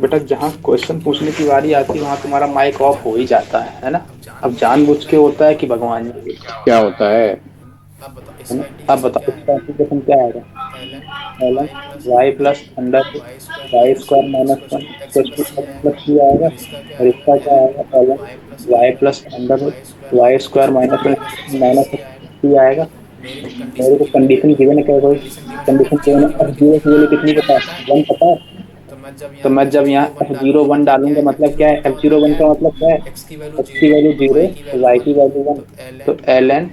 बेटा जहाँ क्वेश्चन पूछने की बारी आती है वहाँ तुम्हारा माइक ऑफ हो ही जाता है ना? अब जानबूझ के होता है कि भगवान जी? क्या होता है? है ना? अब बताओ इसका इंटीग्रेशन क्या आएगा? ln y plus under y square minus one plus c आएगा, और इसका क्या आएगा? ln y plus under y square minus c आएगा। मेरे को कंडीशन गिवन है, क्या कोई कंडीशन गिवन है? एफ जीरो की वैल्यू कितनी के पास? वन पता है? तो मैं जब यहाँ एफ जीरो वन डालूंगा मतलब क्या है? एफ जीरो वन का मतलब क्या है? एक्स की वैल्यू जीरो, वाई की वैल्यू वन। तो L N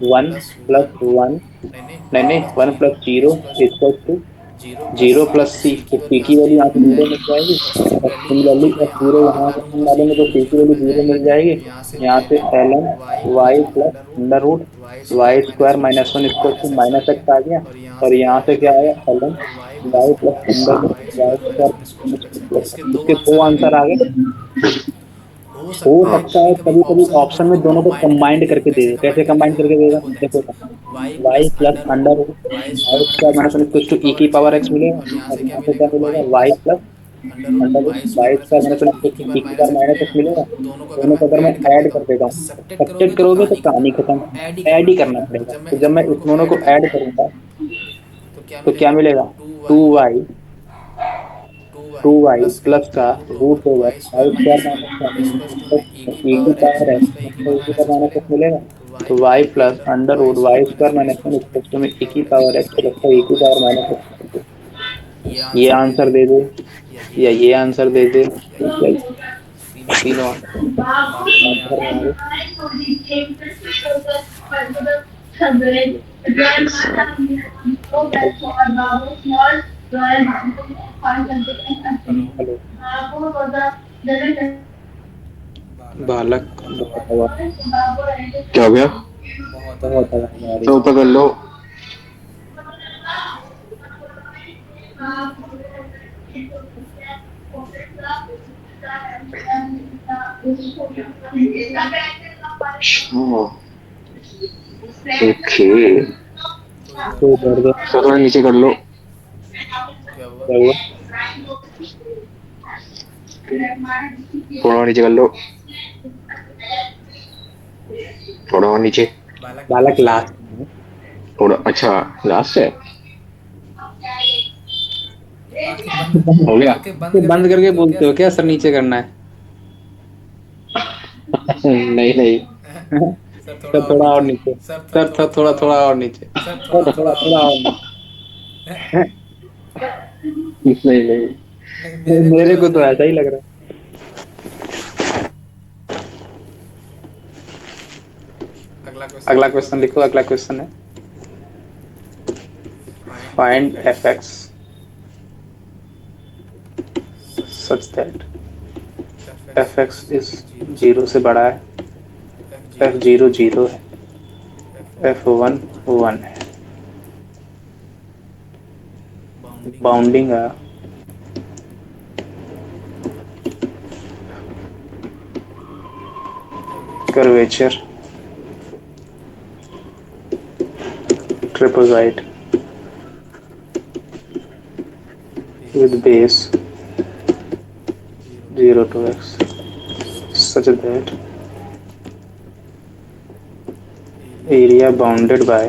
one plus one, नहीं one plus zero equal to zero plus C. तो सी की वैल्यू यहाँ से जीरो मिल जाएगी, और सिमिलरली एफ जीरो यहाँ से हम डालेंगे तो सी की वैल्यू जीरो मिल जाएगी। यहाँ से l N Y plus under root Y square minus one equal to minus x आ गया, और यहाँ से क्या आया? L N Y plus under root Y square. इसके दो आंसर आ गए। हो सकता है कभी कभी ऑप्शन में दोनों को कंबाइंड करके दे दे। कैसे कंबाइंड करके देगा? देखो, y plus under y square minus one equal to e की पावर एक्स मिलेगा, और यहाँ पे क्या मिलेगा? y plus under y square minus one equal to e की पावर माइनस एक्स मिलेगा। दोनों को अगर मैं ऐड कर देता हूँ, सब्ट्रैक्ट करोगे तो कहानी खत्म, ऐड ही करना पड़ेगा। तो जब मैं इस दोनों को ऐड करूंगा तो क्या मिलेगा? टू वाई प्लस का root over Y square minus e की पावर है ई की पावर माइनस एक्स मिलेगा। तो Y plus under root Y square minus one equal में ई की पावर एक्स प्लस ई की पावर माइनस एक्स। ये आंसर दे दे या ये आंसर दे दे, तीनों आंसर। हेलो बालक, क्या हो गया? बहुत आवाज आ रही तो पकड़ लो। ओके, तो दर्द थोड़ा नीचे कर लो। क्या हुआ? थोड़ा नीचे कर लो, थोड़ा और नीचे। बालक लास्ट थोड़ा, अच्छा लास्ट है, हो गया। बंद करके बोलते हो क्या सर नीचे करना है? नहीं नहीं, सर थोड़ा और नीचे, सर थोड़ा थोड़ा और नीचे, सर थोड़ा थोड़ा और नीचे। नहीं नहीं, मेरे को तो ऐसा ही लग रहा है। अगला क्वेश्चन लिखो। अगला क्वेश्चन है find F x such that F x is zero से बड़ा है, एफ जीरो जीरो है, एफ वन वन है, bounding curvature, trapezoid with base 0 to x such that area bounded by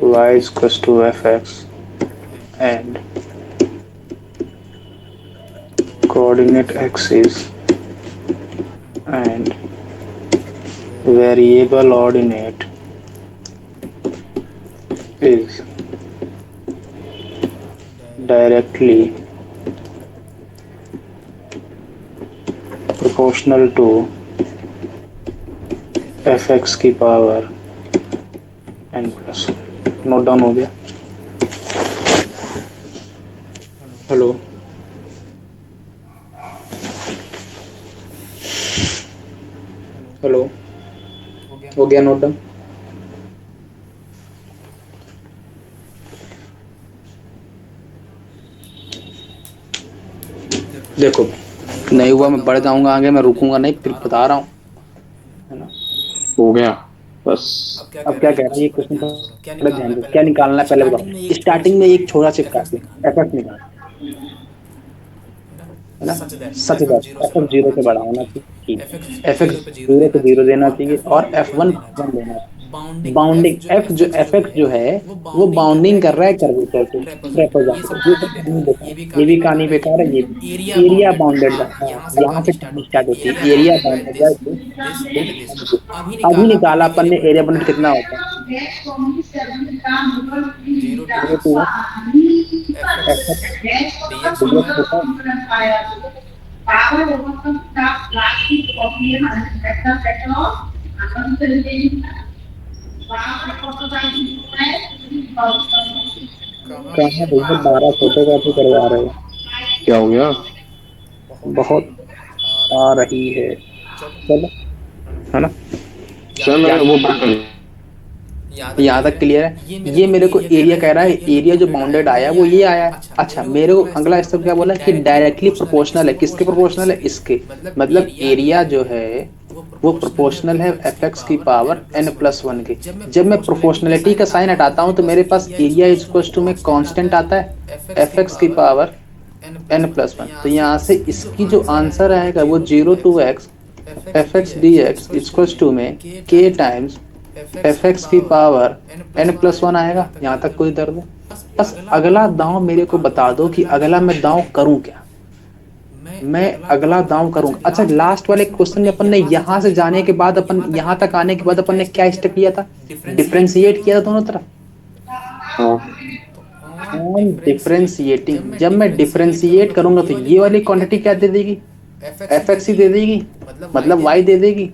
y is equals to fx and coordinate axis and variable ordinate is directly proportional to fx की power n plus. Note down हो गया? Hello hello, हो गया note down? देखो नहीं हुआ मैं बढ़ जाऊंगा आगे, मैं रुकूंगा नहीं, फिर बता रहा हूँ, है ना? हो गया बस। अब क्या कह रहा है ये क्वेश्चन, थोड़ा ध्यान दो। क्या निकालना है पहले बताओ। स्टार्टिंग में एक छोटा चिपका के एफएक्स निकाल, है ना? सच बात, एफ जीरो से बड़ा होना चाहिए, एफ एक्स जीरो पे जीरो देना चाहिए और एफ वन वन देना चाहिए। बाउंडिंग एफ जो एफ एक्स जो है वो बाउंडिंग कर रहा है कर्वेचर को, ट्रेपेजॉइड। ये सब कहानी बेकार, ये भी कहानी बेकार है। ये एरिया बाउंडेड, यहाँ से कहानी स्टार्ट होती है। एरिया बाउंडेड है, अभी निकाला अपन ने एरिया बाउंडेड कितना होता है, 0 to to F dx D X होता है। कहाँ भैया 12 फोटोकॉपी करवा रहे हो? क्या हो गया? बहुत आ रही है, चलो, है ना? चल वो बंद कर। यहाँ तक क्लियर है? ये मेरे को एरिया कह रहा है, एरिया जो बाउंडेड आया वो ये आया है। अच्छा मेरे को अगला स्टेप क्या बोला कि डायरेक्टली प्रोपोर्शनल है। किसके प्रोपोर्शनल है? इसके, मतलब एरिया जो है वो प्रोपोर्शनल है एफ एक्स की पावर n प्लस वन के। जब मैं प्रोपोर्शनलिटी का साइन हटाता हूँ तो मेरे पास एरिया इज इक्वल टू में कांस्टेंट आता है एफ एक्स की पावर n प्लस वन। तो यहाँ से इसकी जो आंसर आएगा वो 0 to x F X D X equal to में k टाइम्स एफ एक्स की पावर n प्लस वन आएगा। यहाँ तक कोई दर्द है? बस अगला दांव मेरे को बता दो कि अगला मैं दांव करूं क्या, मैं अगला दांव करूंगा। अच्छा लास्ट वाले क्वेश्चन में अपन ने यहाँ से जाने के बाद, अपन यहाँ तक आने के बाद अपन ने क्या स्टेप लिया था? डिफरेंशिएट किया था दोनों तरफ। डिफरेंशिएटिंग, जब मैं डिफरेंशिएट करूंगा तो ये वाली क्वांटिटी क्या दे देगी? एफ एक्स ही दे देगी, मतलब वाई दे देगी।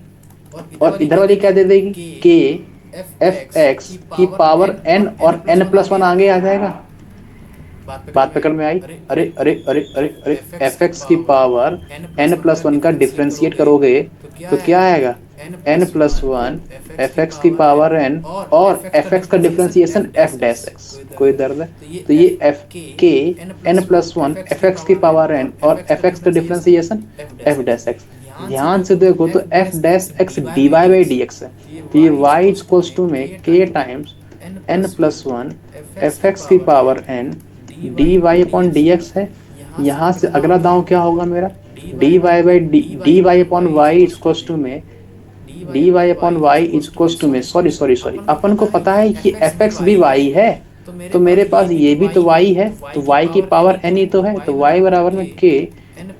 और इधर वाली क्या दे देगी? के एफ एक्स की पावर n और n प्लस वन आगे आ जाएगा। बात पकड़ में आई? अरे अरे अरे अरे अरे, एफ एक्स की पावर n प्लस वन का डिफरेंशिएट करोगे तो क्या आएगा? n plus one F x की पावर n और एफ एक्स का डिफरेंशिएशन एफ डैश एक्स। कोई दर्द है? तो ये एफ के n plus one F x की पावर n और एफ एक्स का डिफरेंशिएशन एफ डैश एक्स। ध्यान से देखो तो F dash X D Y by D x है, तो ये वाई इक्वल्स टू में के times n plus one F x की power n d Y upon D x है। यहाँ से अगला दांव क्या होगा मेरा? D Y by d Y upon y equals to में d Y upon y equals to में सॉरी अपन को पता है कि एफ एक्स भी वाई है, तो मेरे पास ये भी तो वाई है, तो वाई की पावर n ही तो है, तो वाई बराबर में के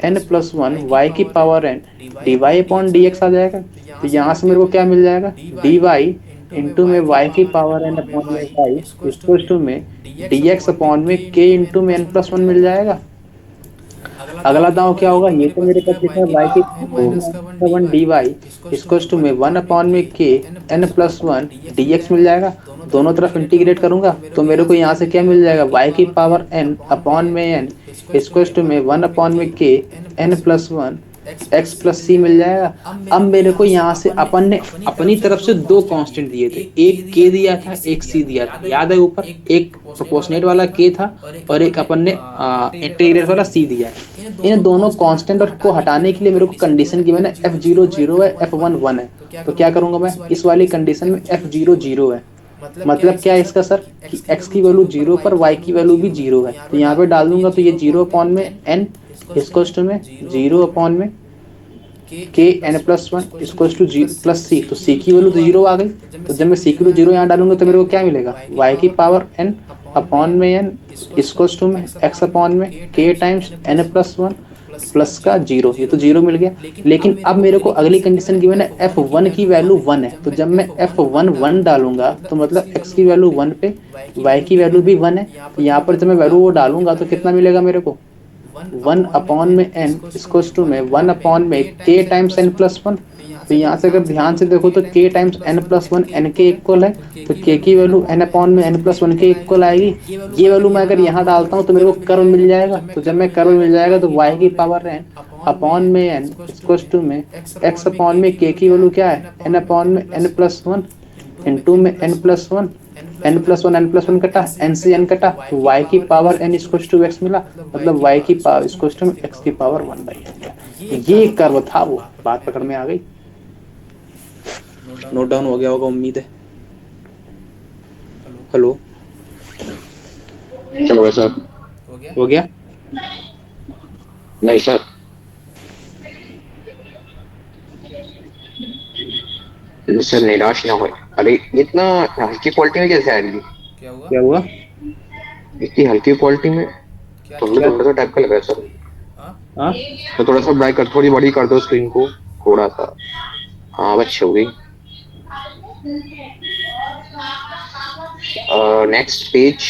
n प्लस वन वाई की power n d Y upon D x आ जाएगा। तो यहाँ से मेरे को क्या मिल जाएगा? डी वाई इंटू में वाई की पावर n अपॉन में वाई इक्वल टू में डी एक्स अपॉन में के इंटू में n प्लस वन मिल जाएगा। अगला दांव क्या होगा? ये तो मेरे पास लिखा है वाई की one d y equal to में वन अपॉन में के n plus one d x मिल जाएगा। दोनों तरफ इंटीग्रेट करूंगा तो मेरे को यहाँ से क्या मिल जाएगा? वाई की पावर n अपॉन में n इक्वल टू में वन अपॉन में के n plus one x plus c मिल जाएगा। अब मेरे को यहाँ से अपन ने अपनी तरफ से दो कांस्टेंट दिए थे, एक के दिया था, एक सी दिया था, याद है? ऊपर एक प्रोपोर्शनेट वाला के था और एक अपन ने इंटीग्रेट वाला सी दिया है। इन दोनों कांस्टेंट और को हटाने के लिए मेरे को कंडीशन की मैंने f0 0 है, f1 1 है। तो क्या करूंगा मैं इस वाली कंडीशन में, f0 0 है, मतलब क्या है इसका सर कि x की वैल्यू 0 पर y की वैल्यू भी 0 है। तो यहाँ पे डाल दूंगा तो ये 0 अपॉन में n इक्वल्स टू में 0 अपॉन में k n plus 1 equals to plus c। तो c की वैल्यू तो 0 आ गई। तो जब मैं c की वैल्यू 0 यहाँ डालूंगा तो मेरे को क्या मिलेगा, y की पावर n अपॉन में n इक्वल्स टू में x अपॉन में k times n plus 1 plus का 0। ये तो 0 मिल गया। लेकिन अब मेरे को अगली कंडीशन की मैंने f1 की वैल्यू 1 है। तो जब मैं f1 1 डालूंगा तो मतलब x की वैल्यू 1 पे y की वैल्यू भी 1 है। तो यहाँ पर जब मैं वैल्यू वो डालूंगा तो कितना मिलेगा मेरे को, 1 अपॉन में n इक्वल्स टू में 1 अपॉन में k टाइम्स n प्लस 1। तो यहाँ से अगर ध्यान से देखो तो k times n plus 1 n के इक्वल है। तो k की वैल्यू n अपॉन में n प्लस 1 के इक्वल आएगी। ये वैल्यू मैं अगर यहाँ डालता हूँ तो मेरे को कर्व मिल जाएगा। तो जब मैं कर्व मिल जाएगा तो y की पावर n अपॉन में n इक्वल्स टू में x अपॉन में k की वैल्यू क्या है, n अपॉन में n प्लस 1 इंटू में n प्लस 1 n प्लस 1 कटा, n से n कटा, तो y की power n equals to x मिला। मतलब y की पावर इक्वल्स टू x की पावर 1/n। ये कर्व था, वो बात पकड़ में आ गई। नोट डाउन हो गया होगा उम्मीद है। हेलो, क्या हुआ सर? हो गया? नहीं सर, सर निराश ना हो। अरे इतना हल्की क्वालिटी में कैसे आ रही है? क्या हुआ? इतनी हल्की क्वालिटी में तुम लोग थोड़ा सा टाइप का लग रहा है सर। हाँ, तो थोड़ा सा ब्राइट कर, थोड़ी बड़ी कर दो स्क्रीन को थोड़ा सा। हाँ बस हो गई। Next page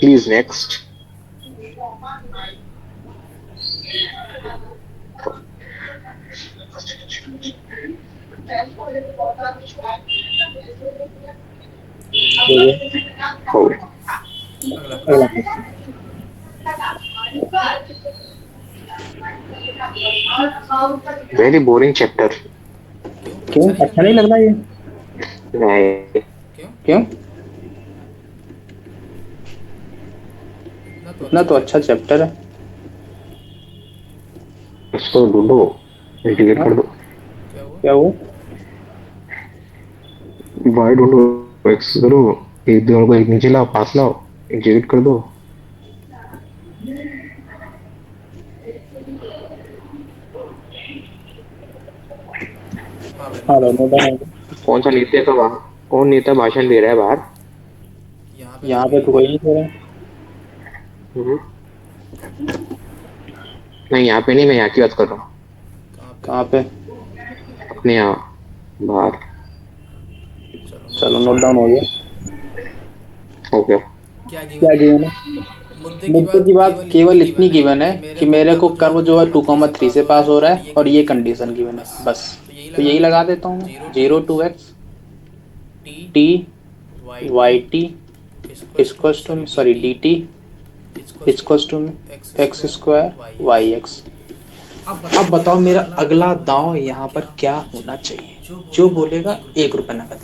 please, next. हो गया। Very boring chapter. क्यों अच्छा नहीं लग रहा ये? नहीं, क्यों? इतना तो अच्छा चैप्टर है। इसको ढूंढो, इंटीग्रेट कर दो। क्या हुआ? वाई ढूंढो, एक्स करो, एक दोनों को एक नीचे लाओ, पास लाओ, इंटीग्रेट कर दो। कौन सा नेता का कौन नेता भाषण दे रहा है बाहर? यहाँ पे तो कोई नहीं दे रहा। नहीं यहाँ पे नहीं, मैं यहाँ की बात कर रहा हूँ। कहाँ पे? अपने यहाँ बाहर। चलो नोट डाउन हो गया। ओके, क्या गिवन है? मुद्दे की बात केवल इतनी गिवन है कि मेरे को कर्व जो है 2,3 से पास हो रहा है और ये कंडीशन गिवन है, बस। तो यही लगा देता हूँ, 0 to x t yt equals to sorry dt equals to x square yx। अब बताओ मेरा अगला दांव यहाँ पर क्या होना चाहिए? जो बोलेगा 1 रुपया नकद।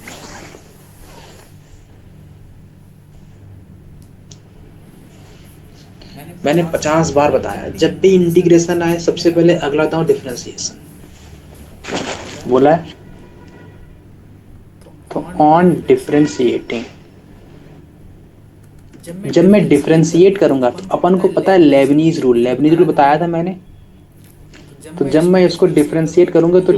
मैंने 50 बार बताया, जब भी इंटीग्रेशन आए सबसे पहले अगला दांव डिफरेंशिएशन बोला है। तो ऑन डिफरेंशिएटिंग, जब मैं डिफरेंशिएट करूंगा तो अपन को पता है लेबनीज रूल बताया था मैंने। तो जब मैं इसको डिफरेंशिएट करूंगा तो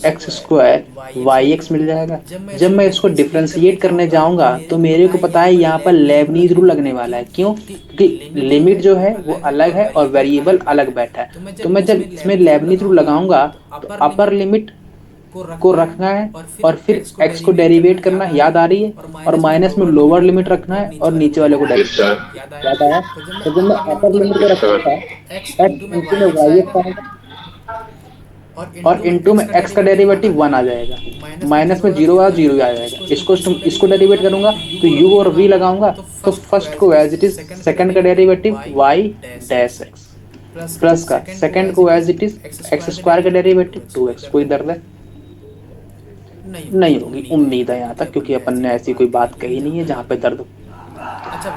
x स्क्वायर yx मिल जाएगा। जब मैं इसको डिफरेंशिएट करने जाऊंगा तो मेरे को पता है यहाँ पर लेबनीज रूल लगने वाला है। क्यों? क्योंकि लिमिट जो है वो अलग है और वेरिएबल अलग बैठा है। तो मैं जब इसमें लेबनीज रूल लगाऊंगा तो अपर लिमिट को रखना है और फिर x को डेरिवेट करना, याद आ रही है, और माइनस में लोअर लिमिट रखना है और नीचे वाले को डेरिवेट। याद आया? तो जब मैं अपर लिमिट को रखूंगा x इंटू में yx आएगा और इंटू में x का डेरिवेटिव 1 आ जाएगा, माइनस में जीरो आ जीरो आ जाएगा। इसको डेरिवेट करूंगा तो यू और वी लगाऊंगा तो फर्स्ट को एज इट इज सेकंड का derivative Y dash X plus का सेकंड को as it is X square का डेरिवेटिव 2x। कोई दर्द है? नहीं होगी उम्मीद है यहाँ तक, क्योंकि अपन ने ऐसी कोई बात कही नहीं है जहाँ पे दर्द हो।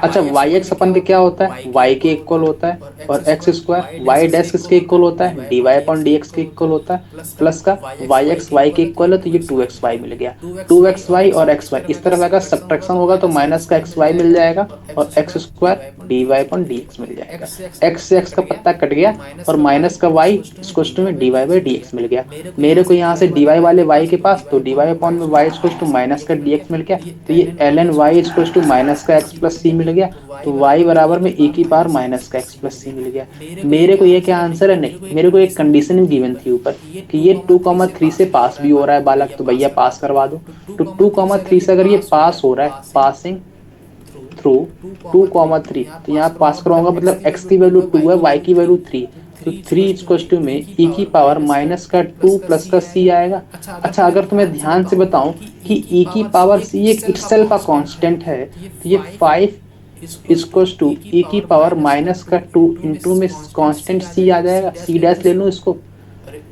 अच्छा वाई एक्स अपन के क्या होता है? वाई के इक्वल होता है और एक्स स्क्वायर वाई डैश किसके इक्वल होता है? D Y upon D X के इक्वल होता है प्लस का वाई एक्स वाई के इक्वल है तो ये 2x वाई मिल गया। 2x वाई और एक्स वाई इस तरह का सब्ट्रैक्शन होगा तो माइनस का एक्स वाई मिल जाएगा और x square d Y upon D x मिल जाएगा। एक्स से एक्स का पत्ता कट गया और माइनस का वाई इसको में d Y by D x मिल गया। मेरे को यहाँ से डी वाई वाले वाई के पास तो डी वाई अपॉन में वाई इसको टू माइनस का डी एक्स मिल गया तो ये एल एन वाई इसको टू माइनस का एक्स प्लस सी मिल गया तो y बराबर में e की पावर माइनस का x प्लस सी मिल गया। मेरे को ये क्या आंसर है? नहीं, मेरे को एक कंडीशन गिवन थी ऊपर कि ये 2,3 से पास भी हो रहा है बालक तो भैया पास करवा दो। तो 2,3 से अगर ये पास हो रहा है पासिंग थ्रू 2,3 तो यहाँ पास करवाऊंगा मतलब x की वैल्यू 2 है y की वैल्यू 3 तो 3 इक्वल्स टू में e की पावर माइनस का 2 प्लस का c आएगा। अच्छा अगर तुम्हें ध्यान से बताऊं कि e की पावर c एक इटसेल्फ का कांस्टेंट है तो ये 5 इक्वल्स टू e की पावर माइनस का 2 इंटू में कांस्टेंट c आ जाएगा। c डैश ले लूं इसको।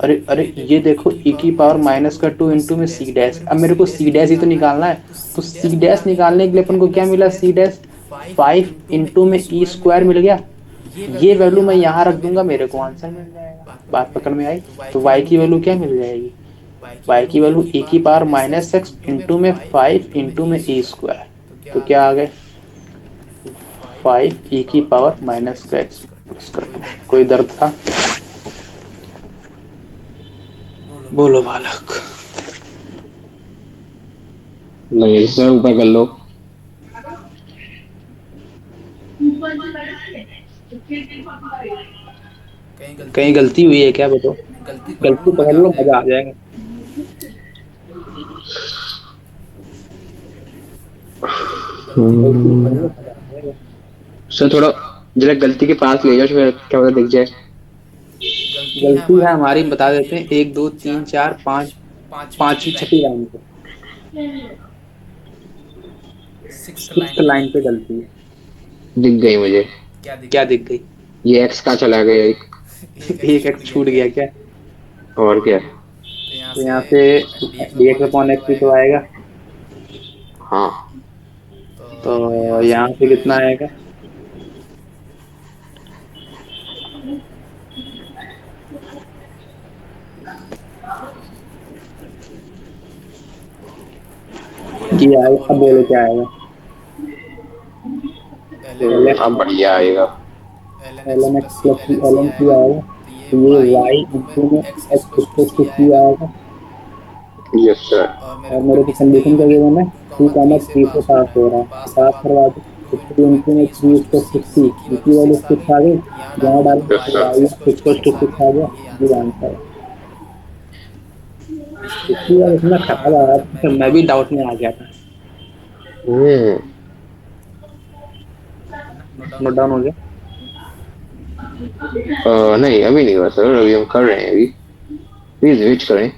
अरे अरे ये देखो e की पावर माइनस का 2 इंटू में c डैश। अब मेरे को c डैश ही तो निकालना है तो c डैश निकालने के लिए अपन को क्या मिला? c डैश 5 इंटू में e स्क्वायर मिल गया। ये वैल्यू मैं यहाँ रख दूंगा मेरे को आंसर मिल जाएगा। बात पकड़ में आई? तो y की वैल्यू क्या मिल जाएगी? y की वैल्यू e की पावर माइनस एक्स इंटू में 5 इंटू में e स्क्वायर तो क्या आ गए? 5 e की पावर माइनस का एक्स प्लस का 2। कोई दर्द था? बोलो बालक। नहीं सर ऊपर कर लो। कहीं गलती हुई है क्या? बताओ। गलती पकड़ लो मजा आ जाएगा। सर थोड़ा जरा गलती के पास ले जाओ फिर क्या पता दिख जाए। गलती है हमारी बता देते हैं 1 2 3 4 5 पांचवी छठी लाइन पे 6th लाइन पे गलती है। दिख गई मुझे। क्या दिख गई? ये एक्स का चला गया एक एक्स छूट गया क्या? और क्या? तो यहाँ से dx अपॉन एक्स ही तो आएगा। हाँ तो यहाँ से कितना आएगा? ये आएगा। अब बोलो क्या आएगा? अब बढ़िया आएगा। ln x plus ln c आएगा तो ये y इंटू में x इक्वल टू c आएगा। Yes sir. और मेरे को कंडीशन क्या गिवन है? 2,3 से पास हो रहा है तो पास करवा दो। 3 इंटू में 3 इक्वल टू 6 की वैल्यू 6 आ गई। यहाँ डाल y इक्वल टू 6 आ गया। ये आंसर है। इसलिए इतना खराब आ रहा था मैं भी डाउट में आ गया था। नोट डाउन हो गया? नहीं अभी नहीं हुआ सर, अभी हम कर रहे हैं। अभी प्लीज वेट करें।